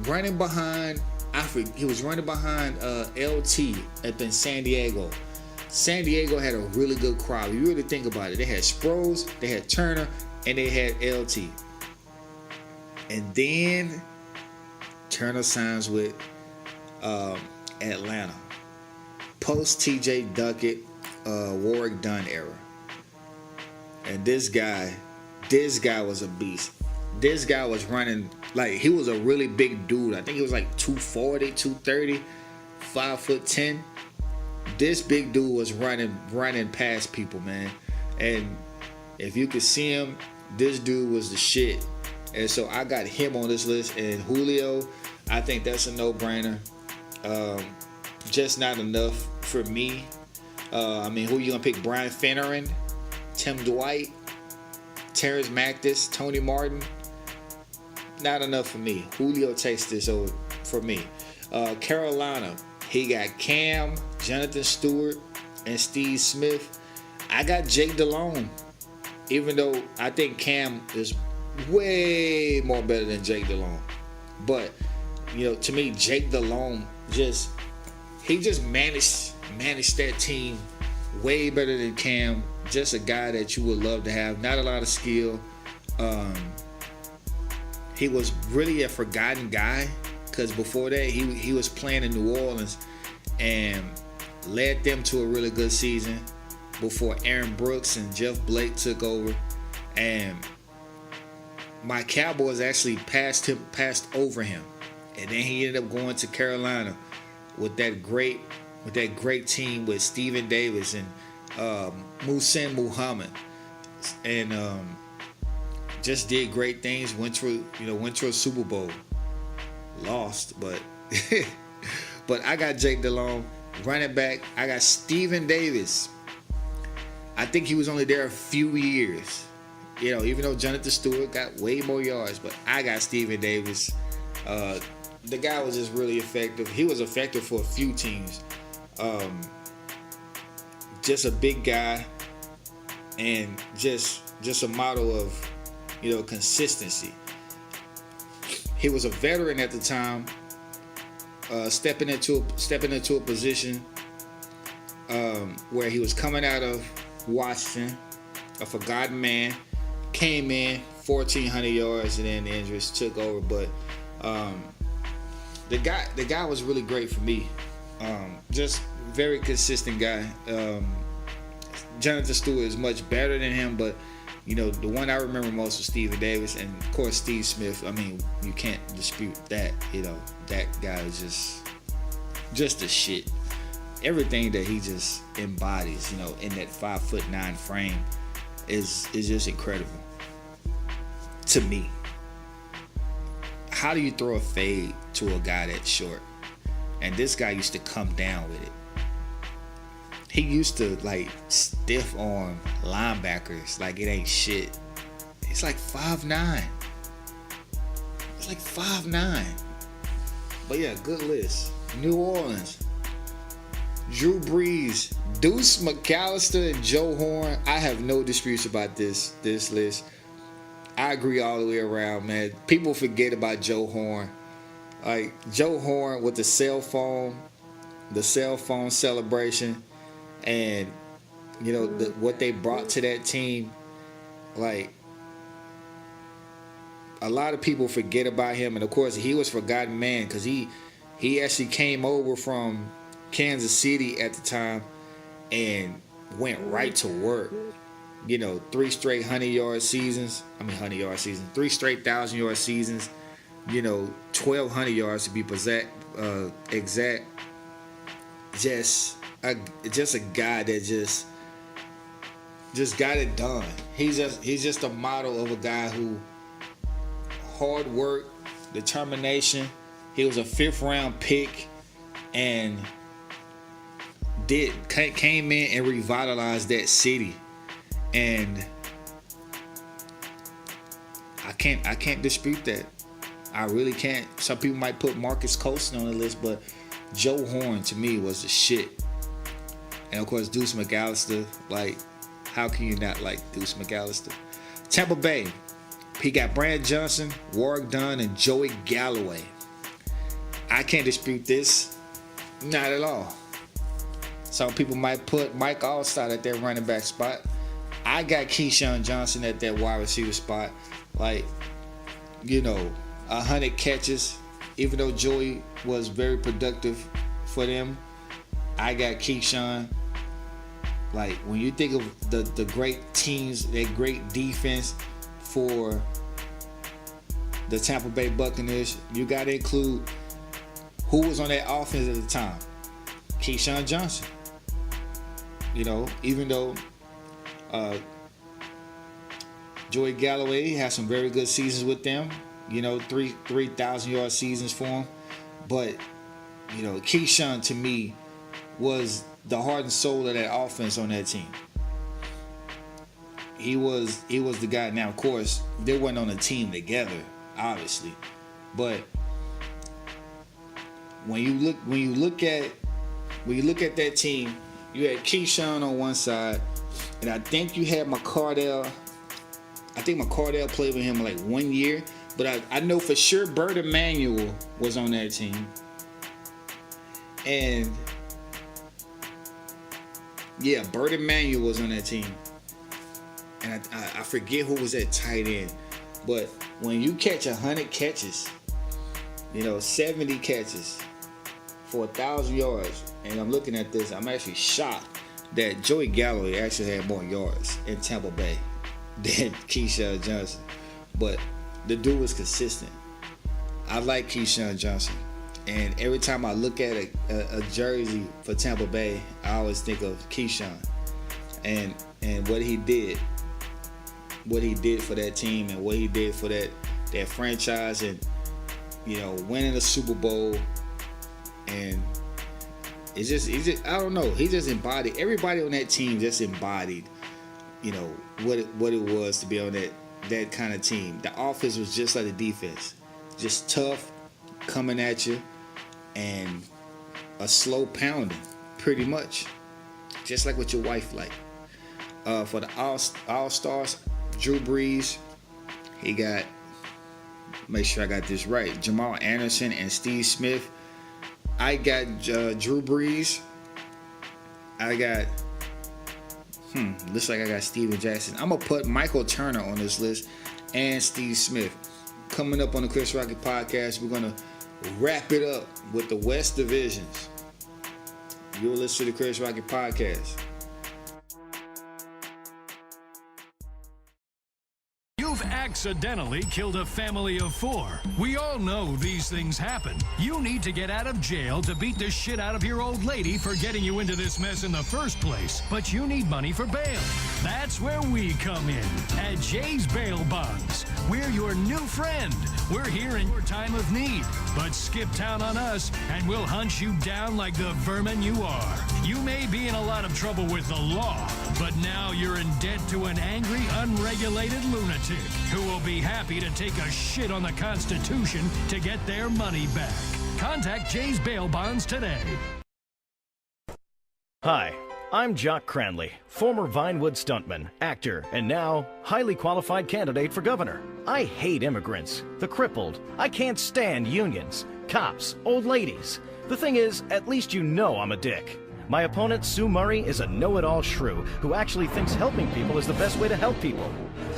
running behind. He was running behind LT up in San Diego. San Diego had a really good crowd. You really think about it. They had Sproles, they had Turner, and they had LT. And then Turner signs with Atlanta. Post TJ Duckett, Warwick Dunn era. And this guy was a beast. This guy was running, like, he was a really big dude. I think he was like 240, 230, 5'10". This big dude was running past people, man. And if you could see him, this dude was the shit. And so I got him on this list. And Julio, I think that's a no-brainer. Just not enough for me. I mean, who you gonna pick? Brian Finneran, Tim Dwight, Terrence Mactus, Tony Martin. Not enough for me. Julio takes this over for me. Carolina, he got Cam, Jonathan Stewart, and Steve Smith. I got Jake Delhomme, even though I think Cam is way more better than Jake Delhomme. But, you know, to me, Jake Delhomme he just managed managed that team way better than Cam. Just a guy that you would love to have. Not a lot of skill. He was really a forgotten guy because before that he was playing in New Orleans and led them to a really good season before Aaron Brooks and Jeff Blake took over. And my Cowboys actually passed over him, and then he ended up going to Carolina with that great team with Stephen Davis and Muhsin Muhammad, and just did great things. Went to a Super Bowl, lost, but but I got Jake Delhomme, running back. I got Stephen Davis. I think he was only there a few years. Even though Jonathan Stewart got way more yards, but I got Stephen Davis. The guy was just really effective. He was effective for a few teams. Just a big guy, and just a model of, consistency. He was a veteran at the time, stepping into a position where he was coming out of Washington, a forgotten man, came in 1,400 yards, and then the injuries took over. But the guy was really great for me. Just very consistent guy. Jonathan Stewart is much better than him, but the one I remember most was Stephen Davis, and of course Steve Smith. I mean, you can't dispute that. That guy is just a shit. Everything that he just embodies, in that 5'9" frame, is just incredible to me. How do you throw a fade to a guy that's short? And this guy used to come down with it. He used to stiff arm linebackers like it ain't shit. He's like 5'9". It's like 5'9". But yeah, good list. New Orleans, Drew Brees, Deuce McAllister, and Joe Horn. I have no disputes about this list. I agree all the way around, man. People forget about Joe Horn. Like Joe Horn with the cell phone celebration, and what they brought to that team. Like, a lot of people forget about him, and of course he was forgotten man because he actually came over from Kansas City at the time and went right to work. 3 straight 100-yard seasons. 3 straight 1,000-yard seasons. 1,200 yards to be exact. Just a guy that just got it done. He's just a model of a guy who hard work, determination. He was a 5th round pick and came in and revitalized that city. And I can't dispute that. I really can't. Some people might put Marcus Colston on the list, but Joe Horn to me was the shit. And of course Deuce McAllister. Like, how can you not like Deuce McAllister? Tampa Bay, he got Brandon Johnson, Warwick Dunn, and Joey Galloway. I can't dispute this. Not at all. Some people might put Mike Allstott at that running back spot. I got Keyshawn Johnson at that wide receiver spot. 100 catches. Even though Joey was very productive for them, I got Keyshawn. When you think of the great teams, that great defense for the Tampa Bay Buccaneers, you got to include who was on that offense at the time. Keyshawn Johnson. Even though Joey Galloway had some very good seasons with them, 3,000-yard seasons for him, but Keyshawn to me was the heart and soul of that offense on that team. He was the guy. Now, of course, they weren't on a team together, obviously, but when you look at that team, you had Keyshawn on one side, and I think you had McCardell. I think McCardell played with him 1 year, but I know for sure Bert Emanuel was on that team. And Yeah, Bert Emanuel was on that team. And I forget who was at tight end. But when you catch 100 catches, 70 catches for 1,000 yards, and I'm looking at this, I'm actually shocked that Joey Galloway actually had more yards in Tampa Bay than Keyshawn Johnson. But the dude was consistent. I like Keyshawn Johnson. And every time I look at a jersey for Tampa Bay, I always think of Keyshawn and what he did for that team and what he did for that franchise, and winning a Super Bowl. And it's just I don't know, he just embodied, everybody on that team just embodied what it was to be on that kind of team. The offense was just like the defense, just tough, coming at you, and a slow pounding, pretty much, just like what your wife like. For the All-Stars, Drew Brees, he got, make sure I got this right, Jamal Anderson and Steve Smith. I got Drew Brees. I got, looks like I got Steven Jackson. I'm going to put Michael Turner on this list and Steve Smith. Coming up on the Chris Rocky Podcast, we're going to wrap it up with the West Divisions. You'll listen to the Chris Rocky Podcast. You've accidentally killed a family of 4. We all know these things happen. You need to get out of jail to beat the shit out of your old lady for getting you into this mess in the first place, but you need money for bail. That's where we come in at Jay's Bail Bonds. We're your new friend. We're here in your time of need, but skip town on us and we'll hunt you down like the vermin you are. You may be in a lot of trouble with the law, but now you're in debt to an angry, unregulated lunatic who will be happy to take a shit on the Constitution to get their money back. Contact Jay's Bail Bonds today. Hi, I'm Jock Cranley, former Vinewood stuntman, actor, and now highly qualified candidate for governor. I hate immigrants, the crippled. I can't stand unions, cops, old ladies. The thing is, at least you know I'm a dick. My opponent, Sue Murray, is a know-it-all shrew who actually thinks helping people is the best way to help people.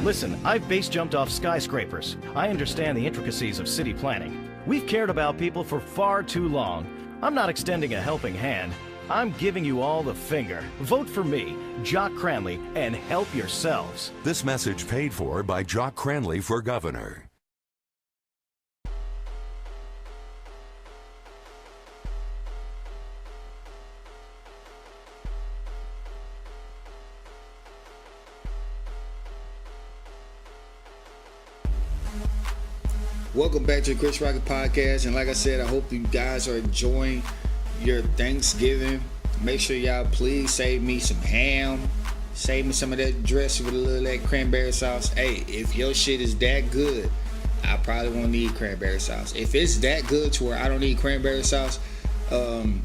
Listen, I've base jumped off skyscrapers. I understand the intricacies of city planning. We've cared about people for far too long. I'm not extending a helping hand. I'm giving you all the finger. Vote for me, Jock Cranley, and help yourselves. This message paid for by Jock Cranley for governor. Welcome back to the Chris Rocky Podcast, and like I said, I hope you guys are enjoying your Thanksgiving. Make sure y'all please save me some ham, save me some of that dressing with a little of that cranberry sauce. Hey, if your shit is that good, I probably won't need cranberry sauce. If it's that good to where I don't need cranberry sauce, I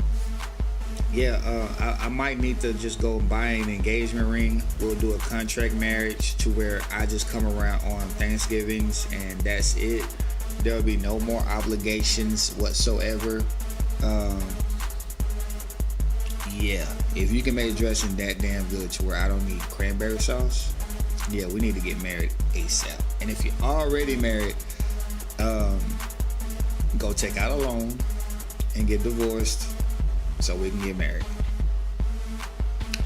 might need to just go buy an engagement ring. We'll do a contract marriage to where I just come around on Thanksgivings and that's it. There'll be no more obligations whatsoever. If you can make dressing that damn good to where I don't need cranberry sauce, we need to get married ASAP. And if you're already married, go take out a loan and get divorced so we can get married.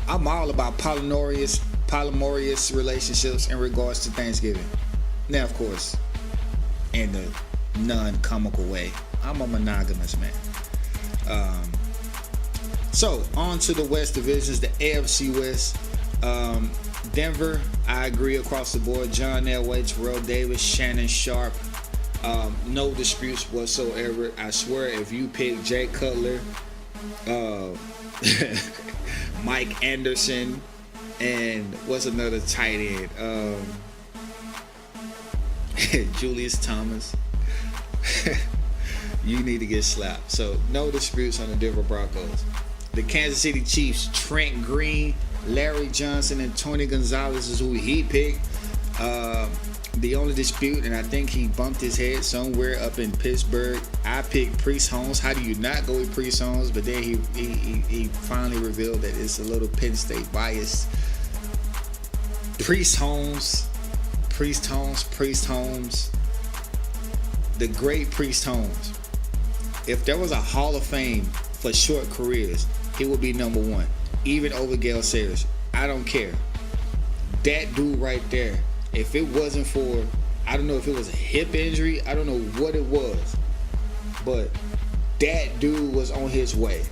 I'm all about polyamorous relationships in regards to Thanksgiving. Now, of course, in the non-comical way, I'm a monogamous man. So on to the West Divisions, the AFC West. Denver, I agree across the board. John Elway, Terrell Davis, Shannon Sharp, no disputes whatsoever. I swear, if you pick Jay Cutler, Mike Anderson, and what's another tight end? Julius Thomas. You need to get slapped. So no disputes on the Denver Broncos. The Kansas City Chiefs, Trent Green, Larry Johnson, and Tony Gonzalez is who he picked. The only dispute, and I think he bumped his head somewhere up in Pittsburgh. I picked Priest Holmes. How do you not go with Priest Holmes? But then he finally revealed that it's a little Penn State bias. Priest Holmes. The great Priest Holmes. If there was a Hall of Fame for short careers, he would be number one, even over Gale Sayers. I don't care. That dude right there, if it wasn't for, I don't know if it was a hip injury, I don't know what it was, but that dude was on his way.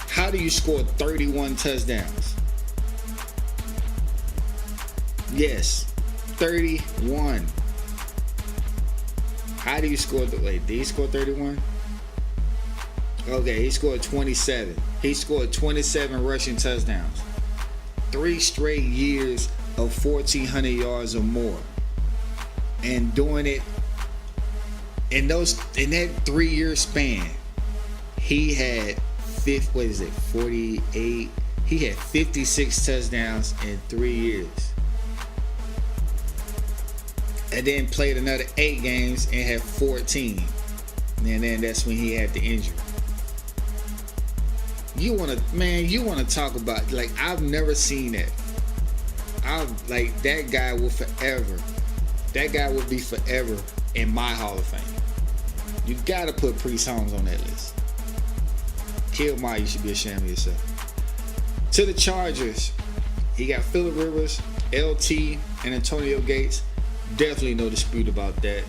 How do you score 31 touchdowns? Yes, 31. How do you score? Wait, did he score 31? Okay, he scored 27. He scored 27 rushing touchdowns. 3 straight years of 1,400 yards or more. And doing it in that 3-year span, he had 48. He had 56 touchdowns in 3 years. And then played another 8 games and had 14. And then that's when he had the injury. You wanna talk about, like, I've never seen that. That guy will forever. That guy will be forever in my Hall of Fame. You gotta put Priest Holmes on that list. Killmonger, you should be ashamed of yourself. To the Chargers, he got Phillip Rivers, LT, and Antonio Gates. Definitely no dispute about that.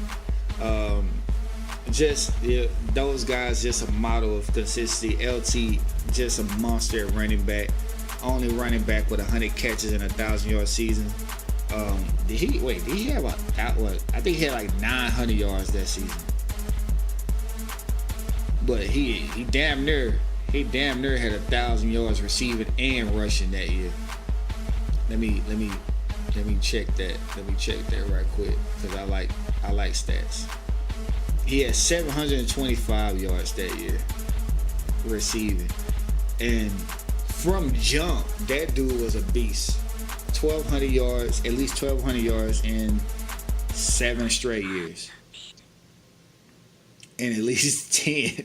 Those guys, just a model of consistency. LT, just a monster at running back. Only running back with 100 catches in a 1,000-yard season. Did he have I think he had like 900 yards that season. But he damn near had 1,000 yards receiving and rushing that year. Let me check that. Let me check that right quick, because I like stats. He had 725 yards that year receiving. And from jump, that dude was a beast. 1,200 yards, at least 1,200 yards in 7 straight years. And at least 10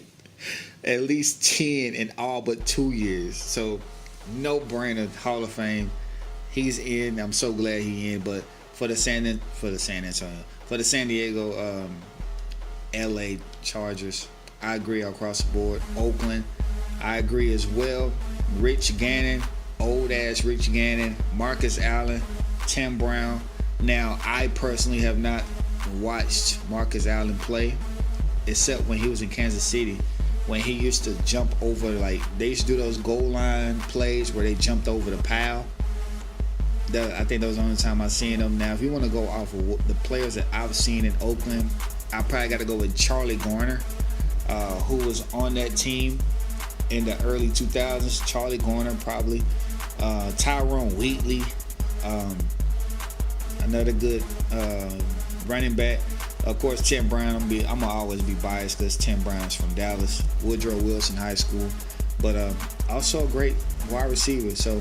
in all but 2 years. So, no brainer, Hall of Fame. He's in. I'm so glad he's in. But for the San Diego, LA Chargers, I agree across the board. Oakland, I agree as well. Rich Gannon, old ass Rich Gannon, Marcus Allen, Tim Brown. Now, I personally have not watched Marcus Allen play, except when he was in Kansas City, when he used to jump over, like, they used to do those goal line plays where they jumped over the pile. I think that was the only time I've seen him. Now, if you want to go off of the players that I've seen in Oakland, I probably got to go with Charlie Garner, who was on that team in the early 2000s. Charlie Garner, probably. Tyrone Wheatley, another good running back. Of course, Tim Brown. I'm gonna always be biased because Tim Brown's from Dallas, Woodrow Wilson High School, but also a great wide receiver. So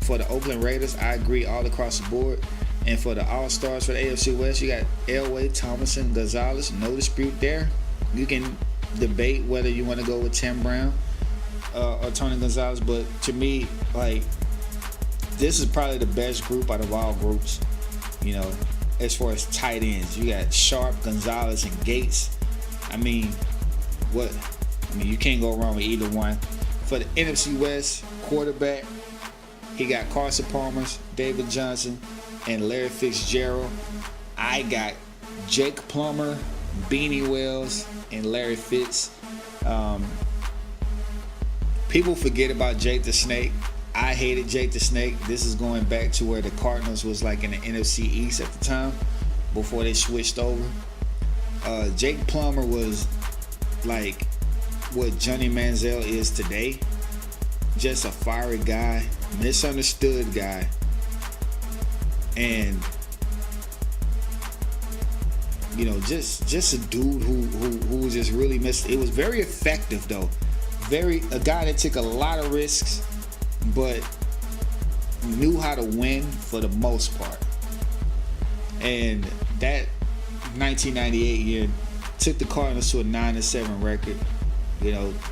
for the Oakland Raiders, I agree all across the board. And for the All-Stars for the AFC West, you got Elway, Thomason, Gonzalez. No dispute there. You can debate whether you want to go with Tim Brown or Tony Gonzalez, but to me, like, this is probably the best group out of all groups, you know, as far as tight ends. You got Sharp, Gonzalez, and Gates. I mean, you can't go wrong with either one. For the NFC West, quarterback, he got Carson Palmer, David Johnson, and Larry Fitzgerald. I got Jake Plummer, Beanie Wells, and Larry Fitz. People forget about Jake the Snake. I hated Jake the Snake. This is going back to where the Cardinals was like in the NFC East at the time, before they switched over. Jake Plummer was like what Johnny Manziel is today. Just a fiery guy, misunderstood guy, and you know, just a dude who was just really missed. It was very effective though. A guy that took a lot of risks, but knew how to win for the most part. And that 1998 year took the Cardinals to a 9-7 record.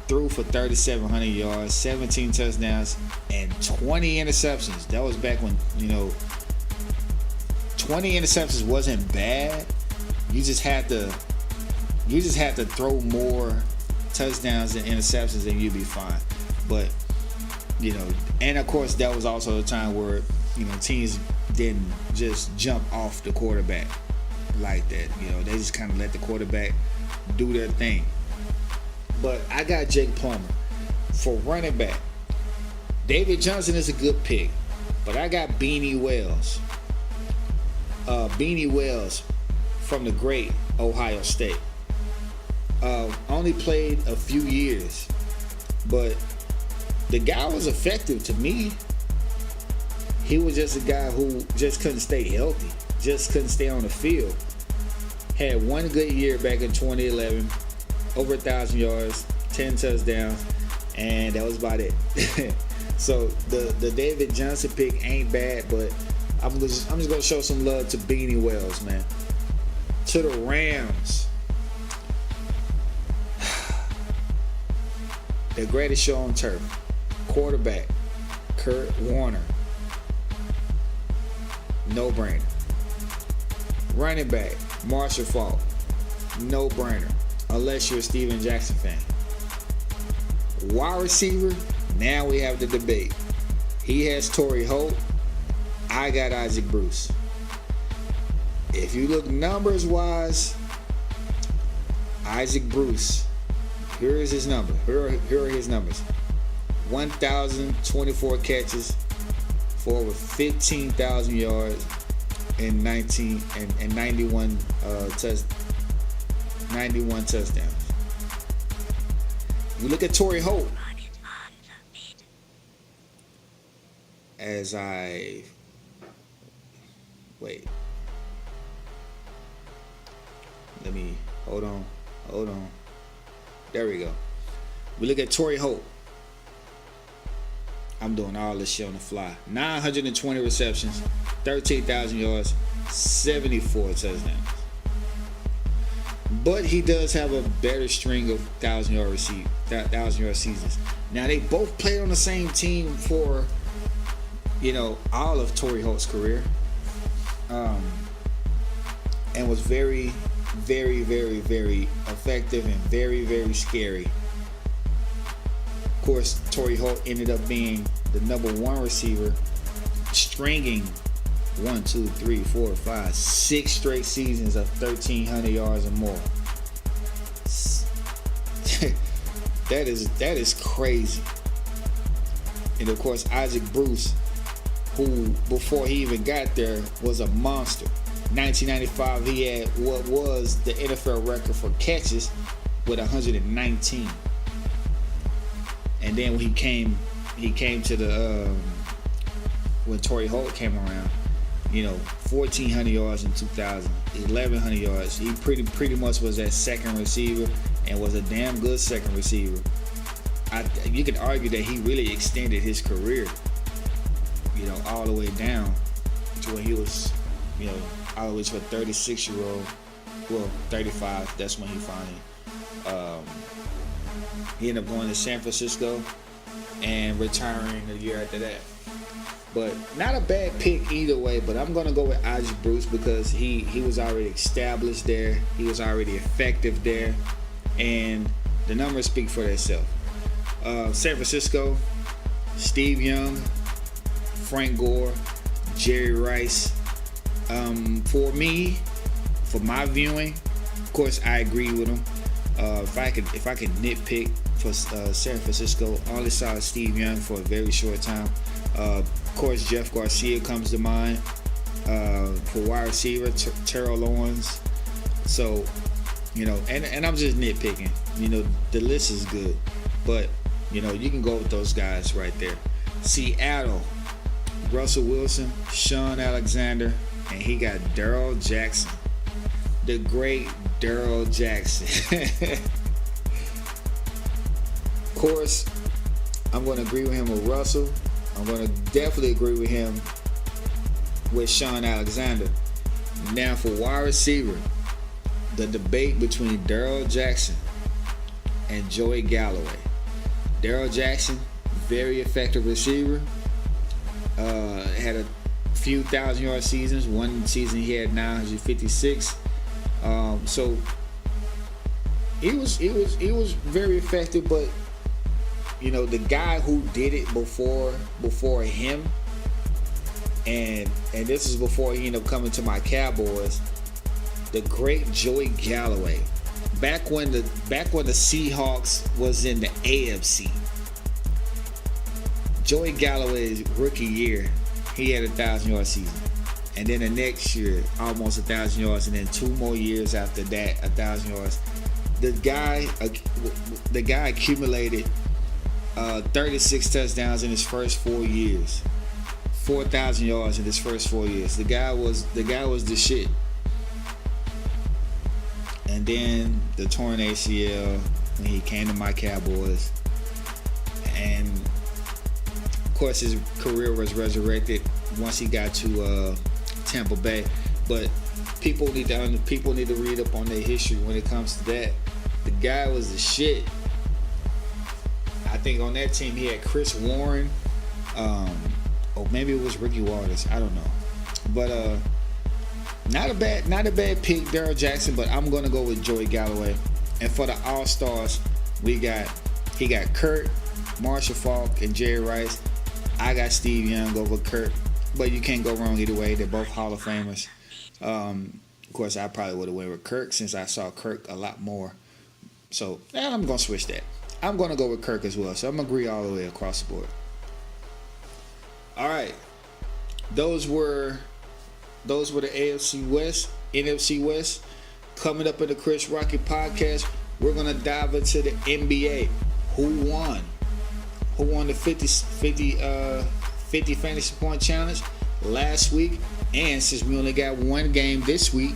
Threw for 3,700 yards, 17 touchdowns, and 20 interceptions. That was back when 20 interceptions wasn't bad. You just had to throw more touchdowns than interceptions, and you'd be fine. But and of course that was also a time where teams didn't just jump off the quarterback like that. They just kind of let the quarterback do their thing. But I got Jake Plummer for running back. David Johnson is a good pick, but I got Beanie Wells. Beanie Wells from the great Ohio State. Only played a few years, but the guy was effective to me. He was just a guy who just couldn't stay healthy, just couldn't stay on the field. Had one good year back in 2011, over 1,000 yards, 10 touchdowns, and that was about it. So the David Johnson pick ain't bad, but I'm just gonna show some love to Beanie Wells, man. To the Rams. The greatest show on turf. Quarterback, Kurt Warner. No brainer. Running back, Marshall Faulk. No brainer. Unless you're a Steven Jackson fan. Wide receiver, now we have the debate. He has Torrey Holt. I got Isaac Bruce. If you look numbers wise, Isaac Bruce, here is his number. Here are his numbers. 1,024 catches for over 15,000 yards and 91 touchdowns. We look at Torrey Holt. Let me hold on. There we go. We look at Torrey Holt. I'm doing all this shit on the fly. 920 receptions, 13,000 yards, 74 touchdowns. But he does have a better string of 1,000-yard seasons. Now they both played on the same team for, all of Torrey Holt's career, and was very, very, very, very effective and very, very scary. Of course, Torrey Holt ended up being the number one receiver, stringing 6 straight seasons of 1,300 yards or more. That is crazy. And of course, Isaac Bruce, who before he even got there was a monster. 1995, he had what was the NFL record for catches with 119. And then when he came to the when Torrey Holt came around, 1,400 yards in 2000, 1,100 yards. He pretty much was that second receiver and was a damn good second receiver. You could argue that he really extended his career, all the way down to when he was, all the way to a 36-year-old, 35. That's when he finally. He ended up going to San Francisco and retiring a year after that. But not a bad pick either way, but I'm going to go with Isaac Bruce because he was already established there. He was already effective there. And the numbers speak for themselves. San Francisco, Steve Young, Frank Gore, Jerry Rice. For me, for my viewing, of course, I agree with him. If I could nitpick for San Francisco, I only saw Steve Young for a very short time. Of course, Jeff Garcia comes to mind. For wide receiver, Terrell Owens. So, and I'm just nitpicking. The list is good, but you can go with those guys right there. Seattle, Russell Wilson, Sean Alexander, and he got Darrell Jackson, the great Darrell Jackson. Of course, I'm going to agree with him with Russell. I'm going to definitely agree with him with Sean Alexander. Now for wide receiver, the debate between Darrell Jackson and Joey Galloway. Darrell Jackson, very effective receiver. Had a few 1,000-yard seasons. One season he had 956. So he was very effective, but you know, the guy who did it before him, and this is before he ended up coming to my Cowboys, the great Joey Galloway. Back when the Seahawks was in the AFC. Joey Galloway's rookie year, he had a 1,000-yard season. And then the next year, almost 1,000 yards, and then 2 more years after that, 1,000 yards. The guy accumulated 36 touchdowns in his first 4 years, 4,000 yards in his first 4 years. The guy was the shit. And then the torn ACL when he came to my Cowboys, and of course his career was resurrected once he got to Tampa Bay. But people need to read up on their history when it comes to that. The guy was the shit. I think on that team he had Chris Warren, or maybe it was Ricky Waters. I don't know, but not a bad pick, Darrell Jackson. But I'm gonna go with Joey Galloway. And for the All Stars, he got Kurt, Marshall Faulk, and Jerry Rice. I got Steve Young over Kurt, but you can't go wrong either way. They're both Hall of Famers. Of course, I probably would have went with Kirk since I saw Kirk a lot more. So I'm gonna switch that. I'm gonna go with Kirk as well. So I'm gonna agree all the way across the board. All right, those were the AFC West, NFC West. Coming up in the Chris Rocky podcast, we're gonna dive into the NBA. Who won? Who won the 50 fantasy point challenge last week? And since we only got one game this week,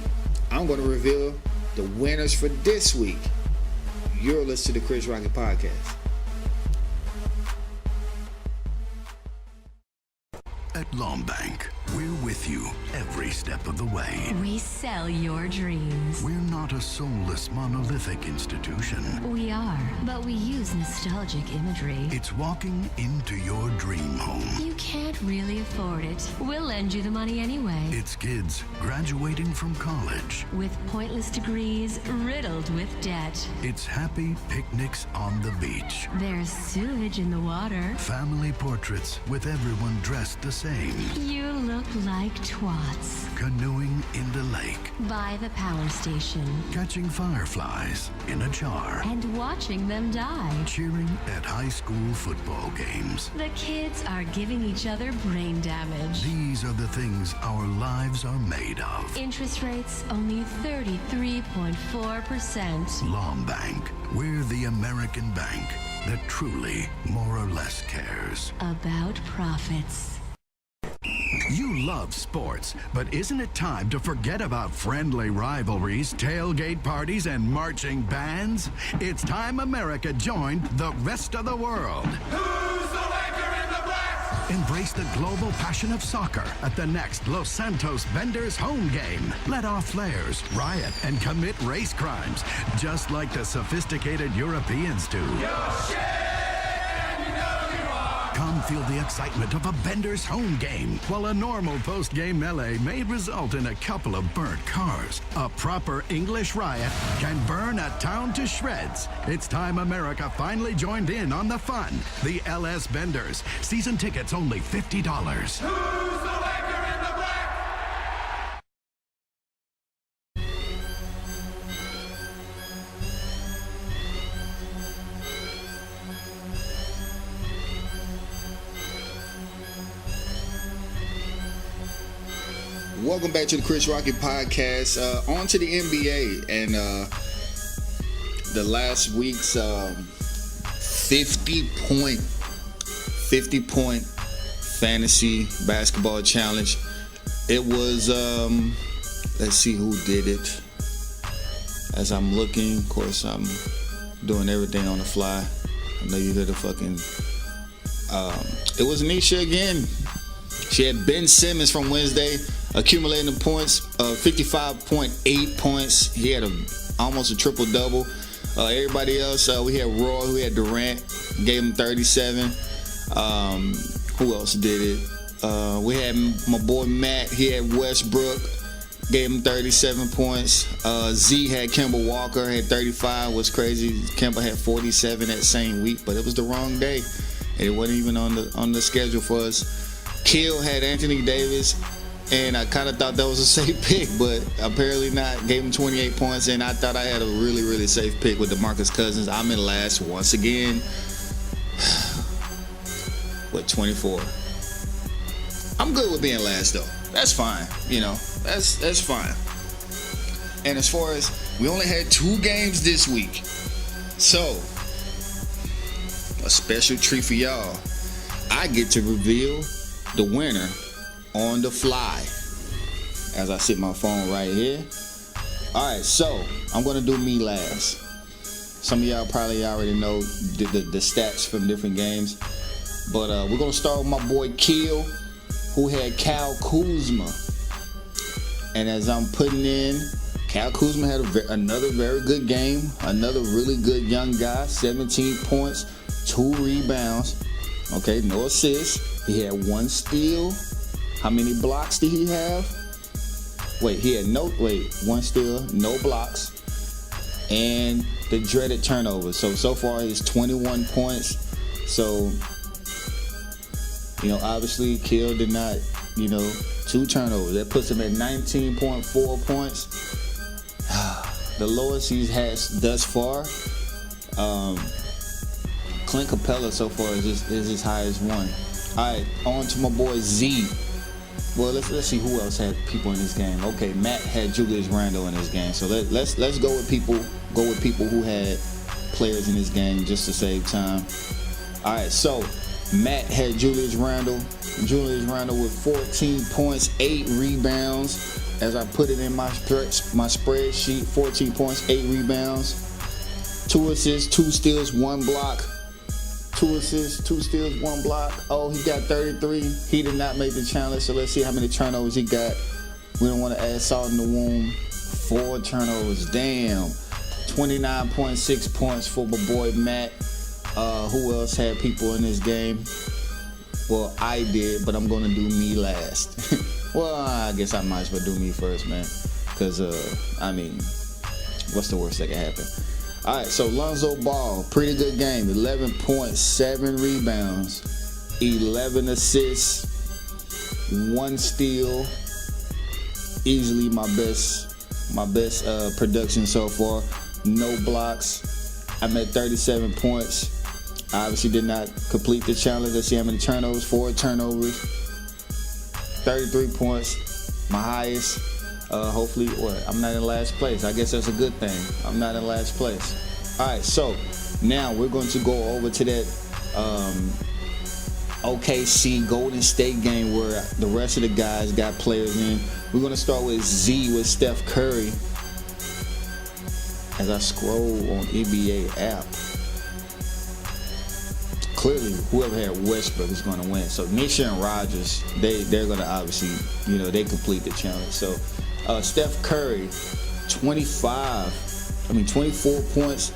I'm gonna reveal the winners for this week. You're listening to the Chris Rocky podcast. At Lombank, we're with you every step of the way. We sell your dreams. We're not a soulless, monolithic institution. We are, but we use nostalgic imagery. It's walking into your dream home. You can't really afford it. We'll lend you the money anyway. It's kids graduating from college. With pointless degrees riddled with debt. It's happy picnics on the beach. There's sewage in the water. Family portraits with everyone dressed the same. You look like twats. Canoeing in the lake. By the power station. Catching fireflies in a jar. And watching them die. Cheering at high school football games. The kids are giving each other brain damage. These are the things our lives are made of. Interest rates only 33.4%. Lombank. We're the American bank that truly, more or less, cares about profits. You love sports, but isn't it time to forget about friendly rivalries, tailgate parties, and marching bands? It's time America joined the rest of the world. Who's the Laker in the black? Embrace the global passion of soccer at the next Los Santos Benders home game. Let off flares, riot, and commit race crimes, just like the sophisticated Europeans do. Come feel the excitement of a Benders home game, while a normal post-game melee may result in a couple of burnt cars. A proper English riot can burn a town to shreds. It's time America finally joined in on the fun. The LS Benders. Season tickets only $50. Who's the Laker in the black? Welcome back to the Chris Rocky podcast. On to the NBA and the last week's 50 point fantasy basketball challenge. It was let's see who did it. As I'm looking, of course, I'm doing everything on the fly. I know you hear the fucking. It was Nisha again. She had Ben Simmons from Wednesday. accumulating the points, 55.8 points. He had almost a triple-double. Everybody else, we had Roy, we had Durant, gave him 37. Who else did it? We had my boy Matt, he had Westbrook, gave him 37 points. Z had Kemba Walker, had 35, was crazy. Kemba had 47 that same week, but it was the wrong day. It wasn't even on the schedule for us. Kill had Anthony Davis, and I kind of thought that was a safe pick, but apparently not. Gave him 28 points, and I thought I had a really, really safe pick with DeMarcus Cousins. I'm in last once again with 24. I'm good with being last, though. That's fine. That's fine. And as far as, we only had 2 games this week. So, a special treat for y'all. I get to reveal the winner on the fly as I sit my phone right here. Alright, so I'm gonna do me last. Some of y'all probably already know the stats from different games, but we're gonna start with my boy Kill, who had Kyle Kuzma. And as I'm putting in, Kyle Kuzma had another very good game, another really good young guy, 17 points, 2 rebounds, okay, no assists. He had 1 steal. How many blocks did he have? Wait, 1 steal, no blocks, and the dreaded turnovers. So far he's 21 points. So, obviously Kill did not, 2 turnovers. That puts him at 19.4 points. The lowest he's had thus far. Clint Capella so far is as high as 1. All right, on to my boy Z. Well, let's see who else had people in this game. Okay, Matt had Julius Randle in this game. So let's go with people who had players in this game just to save time. All right, so Matt had Julius Randle with 14 points, 8 rebounds. As I put it in my spreadsheet, 14 points, 8 rebounds, 2 assists, 2 steals, 1 block. 2 assists, 2 steals, 1 block. Oh, he got 33. He did not make the challenge, so let's see how many turnovers he got. We don't want to add salt in the wound. 4 turnovers. Damn. 29.6 points for my boy Matt. Who else had people in this game? Well, I did, but I'm going to do me last. Well, I guess I might as well do me first, man. Because, what's the worst that can happen? All right, so Lonzo Ball, pretty good game. 11 points, 7 rebounds, 11 assists, 1 steal. Easily my best production so far. No blocks. I'm at 37 points. I obviously did not complete the challenge. Let's see how many turnovers. 4 turnovers. 33 points, my highest. Hopefully, I'm not in last place. I guess that's a good thing. I'm not in last place. All right, so now we're going to go over to that OKC Golden State game where the rest of the guys got players in. We're going to start with Z with Steph Curry. As I scroll on NBA app, clearly whoever had Westbrook is going to win. So Nisha and Rodgers, they're going to obviously, they complete the challenge. So Steph Curry, 24 points,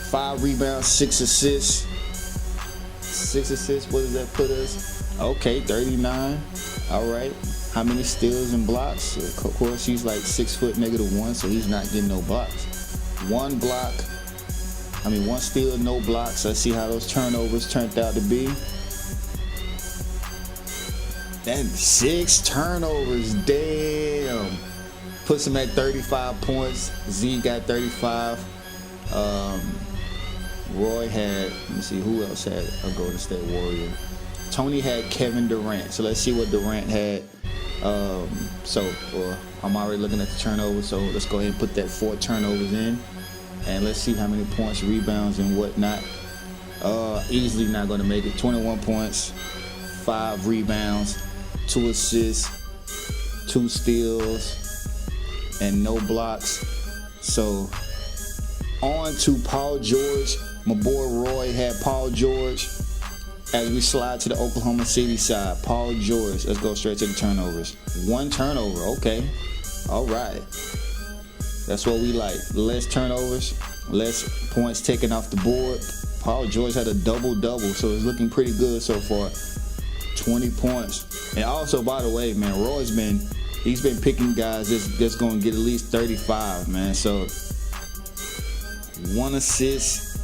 5 rebounds, 6 assists. 6 assists, what does that put us? Okay, 39. All right. How many steals and blocks? Of course, he's like 6'1", so he's not getting no blocks. 1 steal, no blocks. Let's see how those turnovers turned out to be. Then 6 turnovers, damn. Puts him at 35 points. Z got 35. Roy had, let me see, who else had a Golden State Warrior? Tony had Kevin Durant. So let's see what Durant had. I'm already looking at the turnovers, so let's go ahead and put that 4 turnovers in. And let's see how many points, rebounds, and whatnot. Easily not going to make it. 21 points, 5 rebounds, 2 assists, 2 steals, and no blocks. So on to Paul George. My boy Roy had Paul George, as we slide to the Oklahoma City side, Paul George. Let's go straight to the turnovers. 1 turnover. Okay. All right. That's what we like. Less turnovers, less points taken off the board. Paul George had a double-double, so it's looking pretty good so far. 20 points. And also, by the way, man, Roy's he's been picking guys that's going to get at least 35, man. So 1 assist,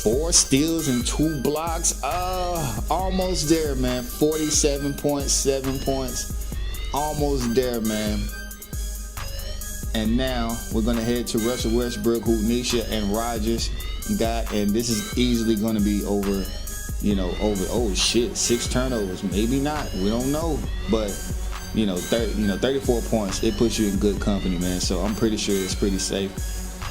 4 steals, and 2 blocks. Almost there, man. 47.7 points. Almost there, man. And now we're going to head to Russell Westbrook, who Nisha and Rogers got. And this is easily going to be over, oh shit, 6 turnovers. Maybe not. We don't know. But, 34 points. It puts you in good company, man. So I'm pretty sure it's pretty safe.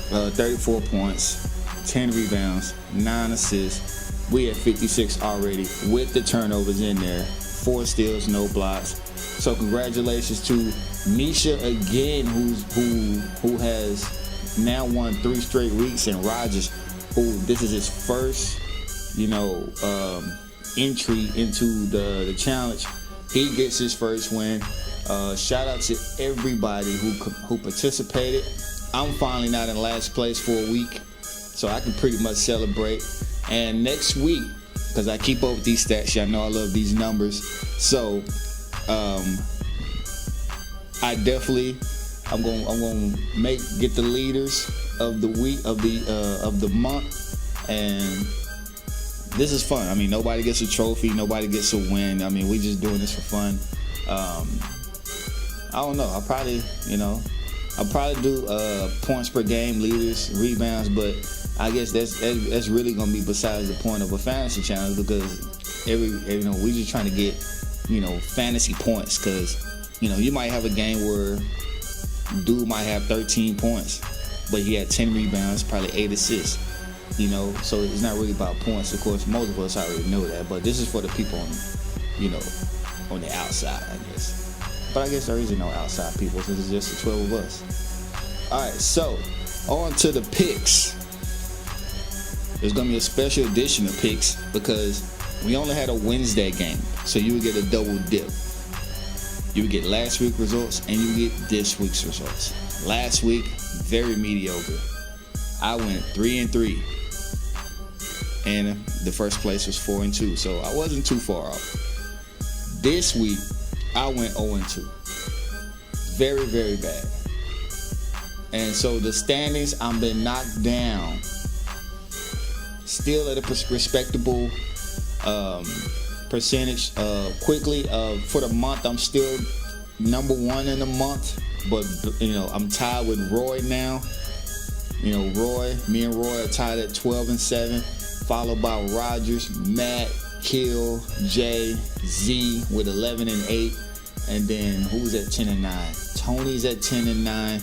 34 points, 10 rebounds, 9 assists. We at 56 already with the turnovers in there. 4 steals, no blocks. So congratulations to Nisha again, who has now won 3 straight weeks, and Rogers, who this is his first, entry into the challenge. He gets his first win. Shout out to everybody who participated. I'm finally not in last place for a week, so I can pretty much celebrate. And next week, because I keep up with these stats, y'all know I love these numbers. So I'm gonna get the leaders of the week of the month, and this is fun. I mean, nobody gets a trophy, nobody gets a win. I mean, we just doing this for fun. I don't know. I'll probably do points per game, leaders, rebounds, but I guess that's really gonna be besides the point of a fantasy challenge, because we just trying to get fantasy points, because you might have a game where dude might have 13 points, but he had 10 rebounds, probably 8 assists. So it's not really about points. Of course, most of us already know that, but this is for the people on the outside, I guess. But I guess there isn't no outside people, since it's just the 12 of us. All right, so on to the picks. There's gonna be a special edition of picks because we only had a Wednesday game, so you would get a double dip. You would get last week's results and you would get this week's results. Last week, very mediocre. I went 3-3, and the first place was 4-2, so I wasn't too far off. This week, I went 0-2. Very, very bad. And so the standings, I'm been knocked down. Still at a respectable percentage. Quickly, for the month, I'm still number 1 in the month, but I'm tied with Roy now. Me and Roy are tied at 12-7, followed by Rogers, Matt, Kill, Jay, Z with 11-8, and then who's at 10-9? Tony's at 10-9,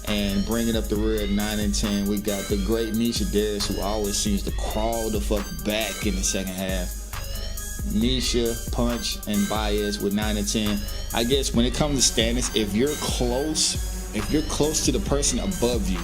and bringing up the rear at 9-10, we got the great Nisha Darius, who always seems to crawl the fuck back in the second half. Nisha, Punch, and Baez with 9-10. I guess when it comes to standings, if you're close to the person above you,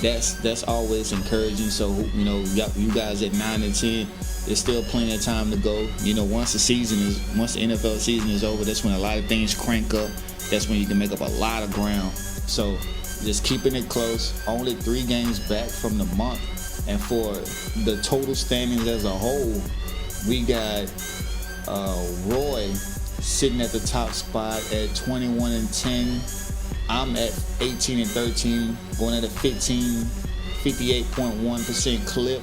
that's always encouraging. So you guys at 9-10, there's still plenty of time to go. Once the NFL season is over, that's when a lot of things crank up. That's when you can make up a lot of ground. So just keeping it close. Only 3 games back from the month, and for the total standings as a whole, we got Roy sitting at the top spot at 21-10. I'm at 18-13, going at a 58.1% clip.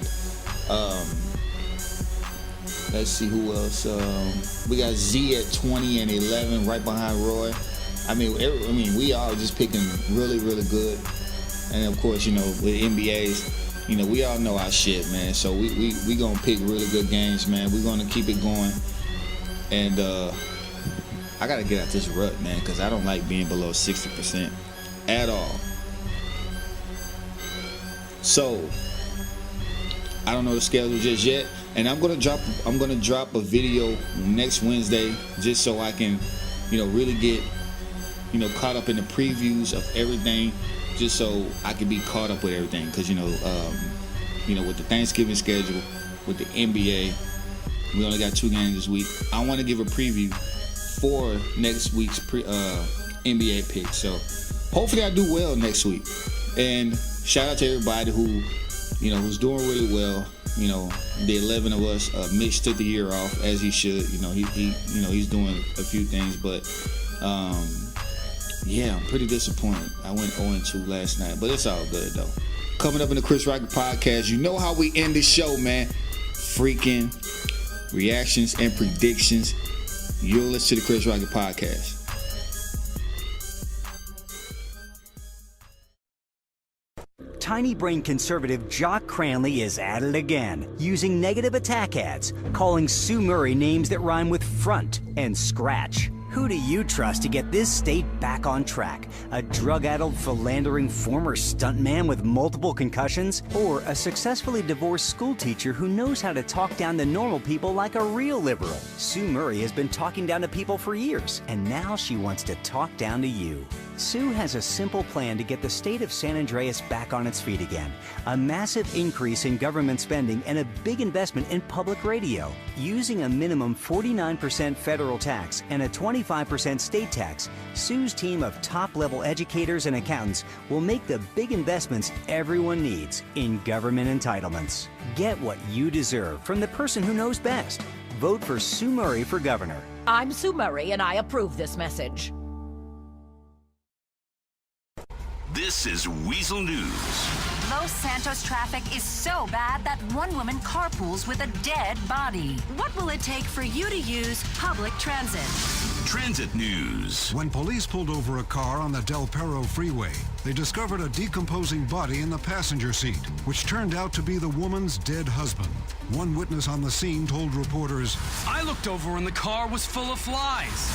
Let's see who else. We got Z at 20-11, right behind Roy. I mean, we are just picking really, really good. And of course, with NBAs, we all know our shit, man. So we gonna pick really good games, man. We're gonna keep it going. And I gotta get out this rut, man, because I don't like being below 60% at all. So I don't know the schedule just yet, and I'm gonna drop a video next Wednesday just so I can, really get, caught up in the previews of everything, just so I can be caught up with everything, because with the Thanksgiving schedule, with the NBA, We only got 2 games this week. I want to give a preview for next week's NBA pick. So hopefully I do well next week. And shout out to everybody who's doing really well. The 11 of us. Mitch took the year off as he should. He's doing a few things, but I'm pretty disappointed. I went 0-2 last night, but it's all good though. Coming up in the Chris Rocket podcast, you know how we end the show, man. Freaking reactions and predictions. You'll listen to the Chris Rocket podcast. Tiny brain conservative Jock Cranley is at it again, using negative attack ads, calling Sue Murray names that rhyme with front and scratch. Who do you trust to get this state back on track? A drug-addled, philandering former stuntman with multiple concussions? Or a successfully divorced schoolteacher who knows how to talk down to normal people like a real liberal? Sue Murray has been talking down to people for years, and now she wants to talk down to you. Sue has a simple plan to get the state of San Andreas back on its feet again. A massive increase in government spending and a big investment in public radio. Using a minimum 49% federal tax and a 25% state tax, Sue's team of top-level educators and accountants will make the big investments everyone needs in government entitlements. Get what you deserve from the person who knows best. Vote for Sue Murray for governor. I'm Sue Murray, and I approve this message. This is Weasel News. Los Santos traffic is so bad that one woman carpools with a dead body. What will it take for you to use public transit? Transit News. When police pulled over a car on the Del Perro freeway, they discovered a decomposing body in the passenger seat, which turned out to be the woman's dead husband. One witness on the scene told reporters, "I looked over and the car was full of flies."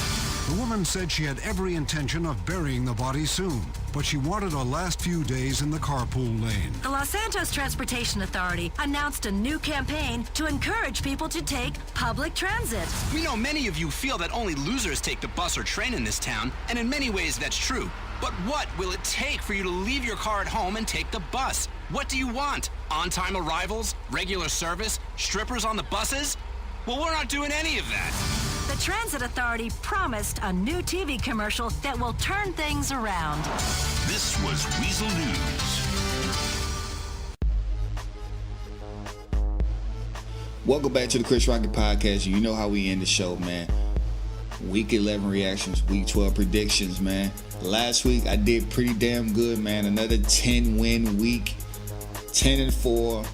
The woman said she had every intention of burying the body soon, but she wanted a last few days in the carpool lane. The Los Santos Transportation Authority announced a new campaign to encourage people to take public transit. We know many of you feel that only losers take the bus or train in this town, and in many ways that's true. But what will it take for you to leave your car at home and take the bus? What do you want? On-time arrivals? Regular service? Strippers on the buses? Well, we're not doing any of that. The Transit Authority promised a new TV commercial that will turn things around. This was Weasel News. Welcome back to the Chris Rocket podcast. You know how we end the show, man. Week 11 reactions, week 12 predictions, man. Last week I did pretty damn good, man. Another 10-win week, 10-4.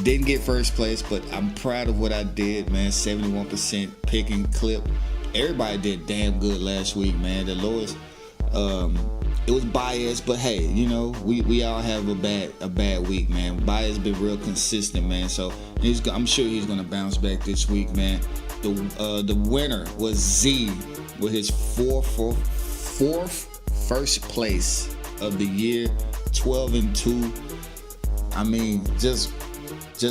Didn't get first place, but I'm proud of what I did, man. 71% pick and clip. Everybody did damn good last week, man. The lowest, it was biased, but hey, we all have a bad week, man. Bias been real consistent, man. So I'm sure he's gonna bounce back this week, man. The winner was Z with his fourth first place of the year, 12-2. I mean, just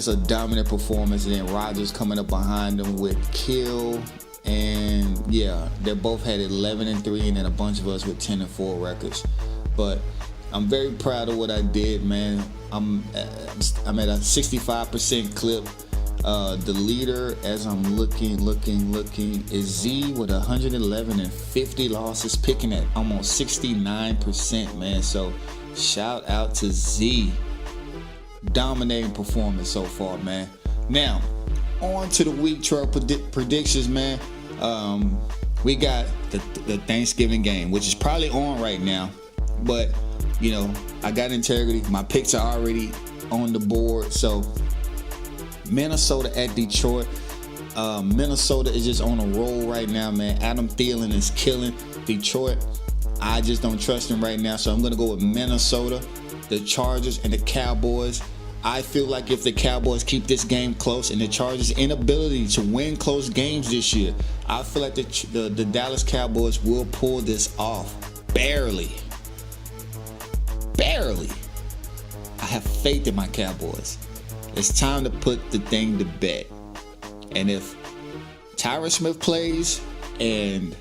a dominant performance. And then Rogers coming up behind them with Kill, and they both had 11-3, and then a bunch of us with 10-4 records. But I'm very proud of what I did, man. I'm at a 65% clip. The leader, as I'm looking, is Z with 111 and 50 losses, picking at almost 69%, man. So shout out to Z. Dominating performance so far, man. Now, on to the week 12 predictions, man. We got the Thanksgiving game, which is probably on right now. But, I got integrity. My picks are already on the board. So, Minnesota at Detroit. Minnesota is just on a roll right now, man. Adam Thielen is killing Detroit. I just don't trust him right now. So, I'm going to go with Minnesota, the Chargers, and the Cowboys. I feel like if the Cowboys keep this game close and the Chargers' inability to win close games this year, I feel like the Dallas Cowboys will pull this off. Barely. I have faith in my Cowboys. It's time to put the thing to bed. And if Tyron Smith plays and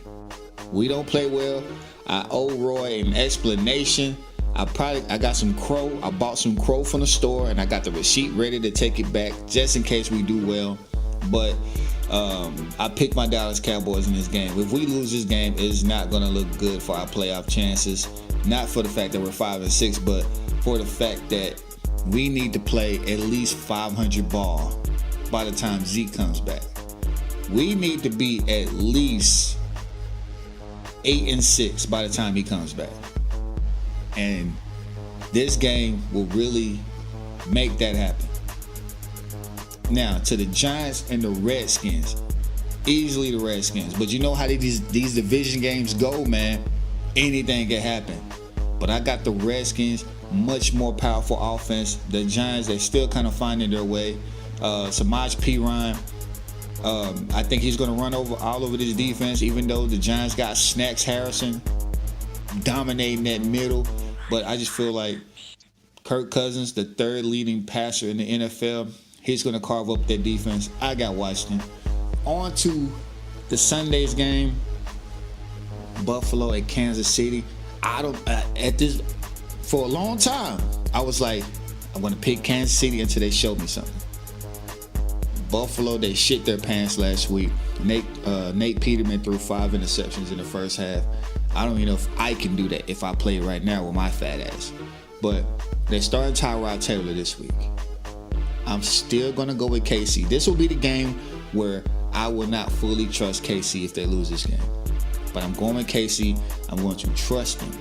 we don't play well, I owe Roy an explanation. I got some crow. I bought some crow from the store, and I got the receipt ready to take it back just in case we do well. But I picked my Dallas Cowboys in this game. If we lose this game, it's not going to look good for our playoff chances. Not for the fact that we're 5-6, but for the fact that we need to play at least 500 ball by the time Zeke comes back. We need to be at least 8-6 by the time he comes back. And this game will really make that happen. Now, to the Giants and the Redskins. Easily the Redskins. But you know how these division games go, man. Anything can happen. But I got the Redskins, much more powerful offense. The Giants, they're still kind of finding their way. Samaj P. Ryan, I think he's going to run all over this defense, even though the Giants got Snacks Harrison dominating that middle. But I just feel like Kirk Cousins, the third leading passer in the NFL, he's going to carve up that defense. I got Washington. On to the Sunday's game, Buffalo at Kansas City. For a long time, I was like, I'm going to pick Kansas City until they show me something. Buffalo, they shit their pants last week. Nate Peterman threw 5 interceptions in the first half. I don't even know if I can do that if I play right now with my fat ass. But they're starting Tyrod Taylor this week. I'm still going to go with KC. This will be the game where I will not fully trust KC if they lose this game. But I'm going with KC. I'm going to trust them.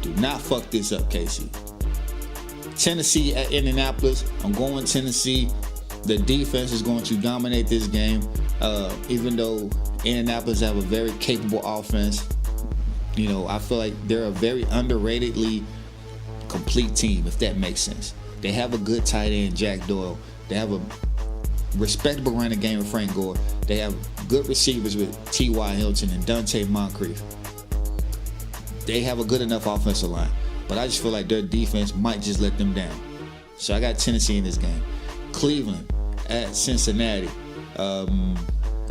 Do not fuck this up, KC. Tennessee at Indianapolis. I'm going Tennessee. The defense is going to dominate this game. Even though Indianapolis have a very capable offense, you know, I feel like they're a very underratedly complete team, if that makes sense. They have a good tight end, Jack Doyle. They have a respectable running game with Frank Gore. They have good receivers with T.Y. Hilton and Dante Moncrief. They have a good enough offensive line. But I just feel like their defense might just let them down. So I got Tennessee in this game. Cleveland at Cincinnati.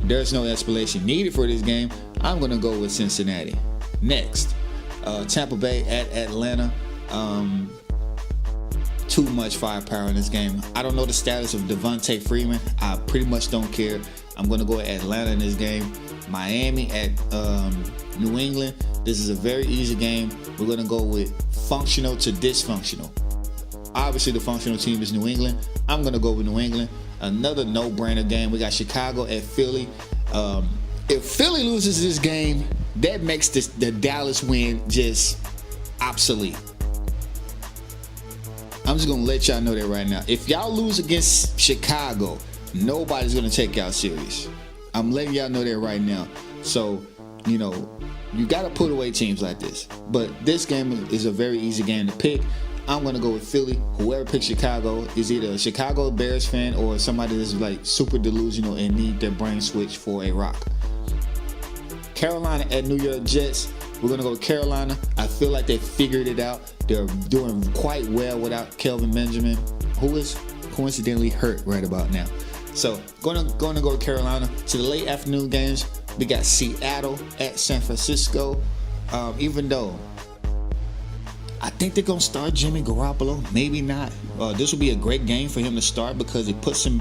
There's no explanation needed for this game. I'm going to go with Cincinnati. Next, Tampa Bay at Atlanta. Too much firepower in this game. I don't know the status of Devontae Freeman. I pretty much don't care. I'm going to go at Atlanta in this game. Miami at New England. This is a very easy game. We're going to go with functional to dysfunctional. Obviously, the functional team is New England. I'm going to go with New England. Another no-brainer game. We got Chicago at Philly. If Philly loses this game, that makes the Dallas win just obsolete. I'm just going to let y'all know that right now. If y'all lose against Chicago, nobody's going to take y'all serious. I'm letting y'all know that right now. So, you know, you got to put away teams like this. But this game is a very easy game to pick. I'm going to go with Philly. Whoever picks Chicago is either a Chicago Bears fan or somebody that's like super delusional and need their brain switched for a rock. Carolina at New York Jets. We're going to go with Carolina. I feel like they figured it out. They're doing quite well without Kelvin Benjamin, who is coincidentally hurt right about now. So going to go with Carolina. To the late afternoon games, we got Seattle at San Francisco. Even though I think they're going to start Jimmy Garoppolo, maybe not. This will be a great game for him to start because it puts him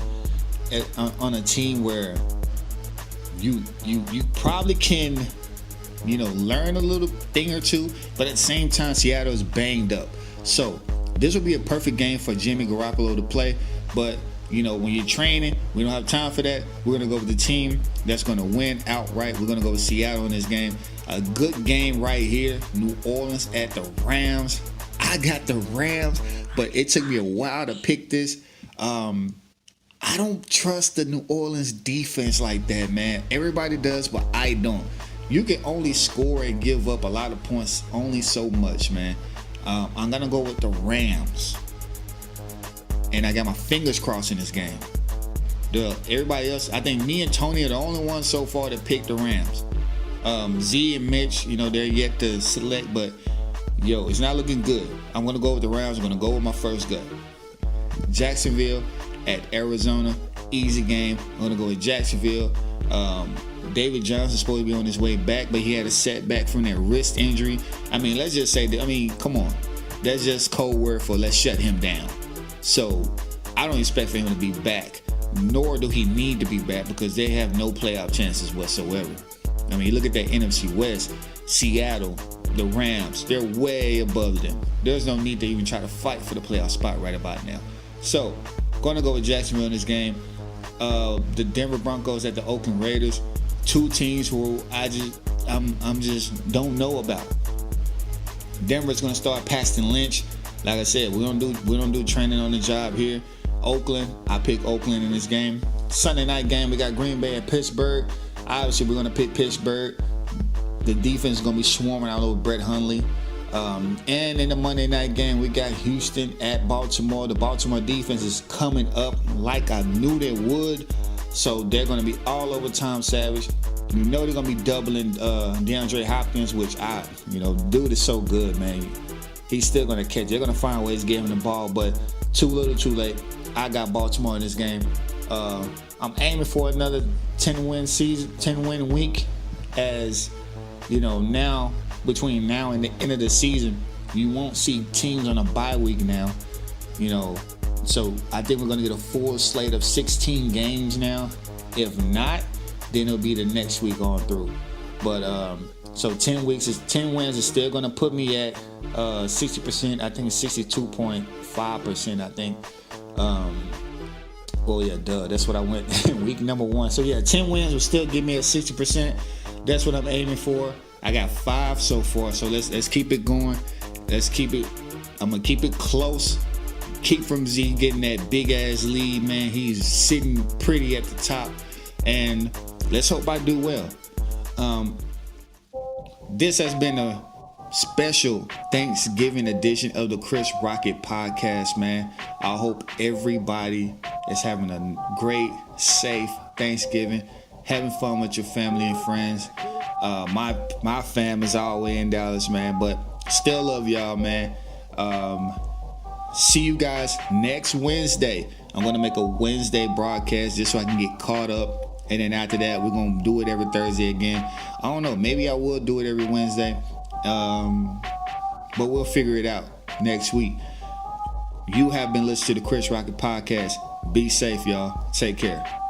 on a team where you probably can, you know, learn a little thing or two, but at the same time, Seattle is banged up. So this will be a perfect game for Jimmy Garoppolo to play. But, you know, when you're training, we don't have time for that. We're going to go with the team that's going to win outright. We're going to go with Seattle in this game. A good game right here. New Orleans at the Rams. I got the Rams, but it took me a while to pick this. I don't trust the New Orleans defense like that, man. Everybody does, but I don't. You can only score and give up a lot of points only so much, man. I'm going to go with the Rams. And I got my fingers crossed in this game. Everybody else, I think me and Tony are the only ones so far that picked the Rams. Z and Mitch, you know, they're yet to select, but yo, it's not looking good. I'm going to go with the Rams. I'm going to go with my first gut. Jacksonville at Arizona. Easy game. I'm going to go with Jacksonville. David Johnson is supposed to be on his way back, but he had a setback from that wrist injury. I mean, let's just say that, I mean, come on. That's just code word for let's shut him down. So I don't expect for him to be back nor do he need to be back because they have no playoff chances whatsoever. I mean, look at that NFC West. Seattle, the Rams, they're way above them. There's no need to even try to fight for the playoff spot right about now. So, going to go with Jacksonville in this game. The Denver Broncos at the Oakland Raiders. Two teams who I'm just don't know about. Denver's going to start Paxton Lynch. Like I said, we don't do training on the job here. Oakland, I pick Oakland in this game. Sunday night game, we got Green Bay and Pittsburgh. Obviously, we're going to pick Pittsburgh. The defense is going to be swarming all over Brett Hundley. And in the Monday night game, we got Houston at Baltimore. The Baltimore defense is coming up like I knew they would. So they're going to be all over Tom Savage. You know they're going to be doubling DeAndre Hopkins, which dude is so good, man. He's still going to catch. They're going to find ways to give him the ball, but too little, too late. I got Baltimore in this game. I'm aiming for another 10-win week, as now between now and the end of the season, you won't see teams on a bye week now. So I think we're going to get a full slate of 16 games now. If not, then it'll be the next week on through. But so 10 wins is still going to put me at 60%. I think it's 62.5%. I think. That's what I went week number 1. So 10 wins will still give me at 60%. That's what I'm aiming for. I got 5 so far. So let's keep it going. I'm gonna keep it close. Keep from Z getting that big ass lead, man. He's sitting pretty at the top, and let's hope I do well. This has been a special Thanksgiving edition of the Chris Rocket Podcast, man. I hope everybody is having a great, safe Thanksgiving, having fun with your family and friends. My fam is all the way in Dallas, man, but still love y'all, man. See you guys next Wednesday. I'm going to make a Wednesday broadcast just so I can get caught up. And then after that, we're going to do it every Thursday again. I don't know. Maybe I will do it every Wednesday. But we'll figure it out next week. You have been listening to the Chris Rocket Podcast. Be safe, y'all. Take care.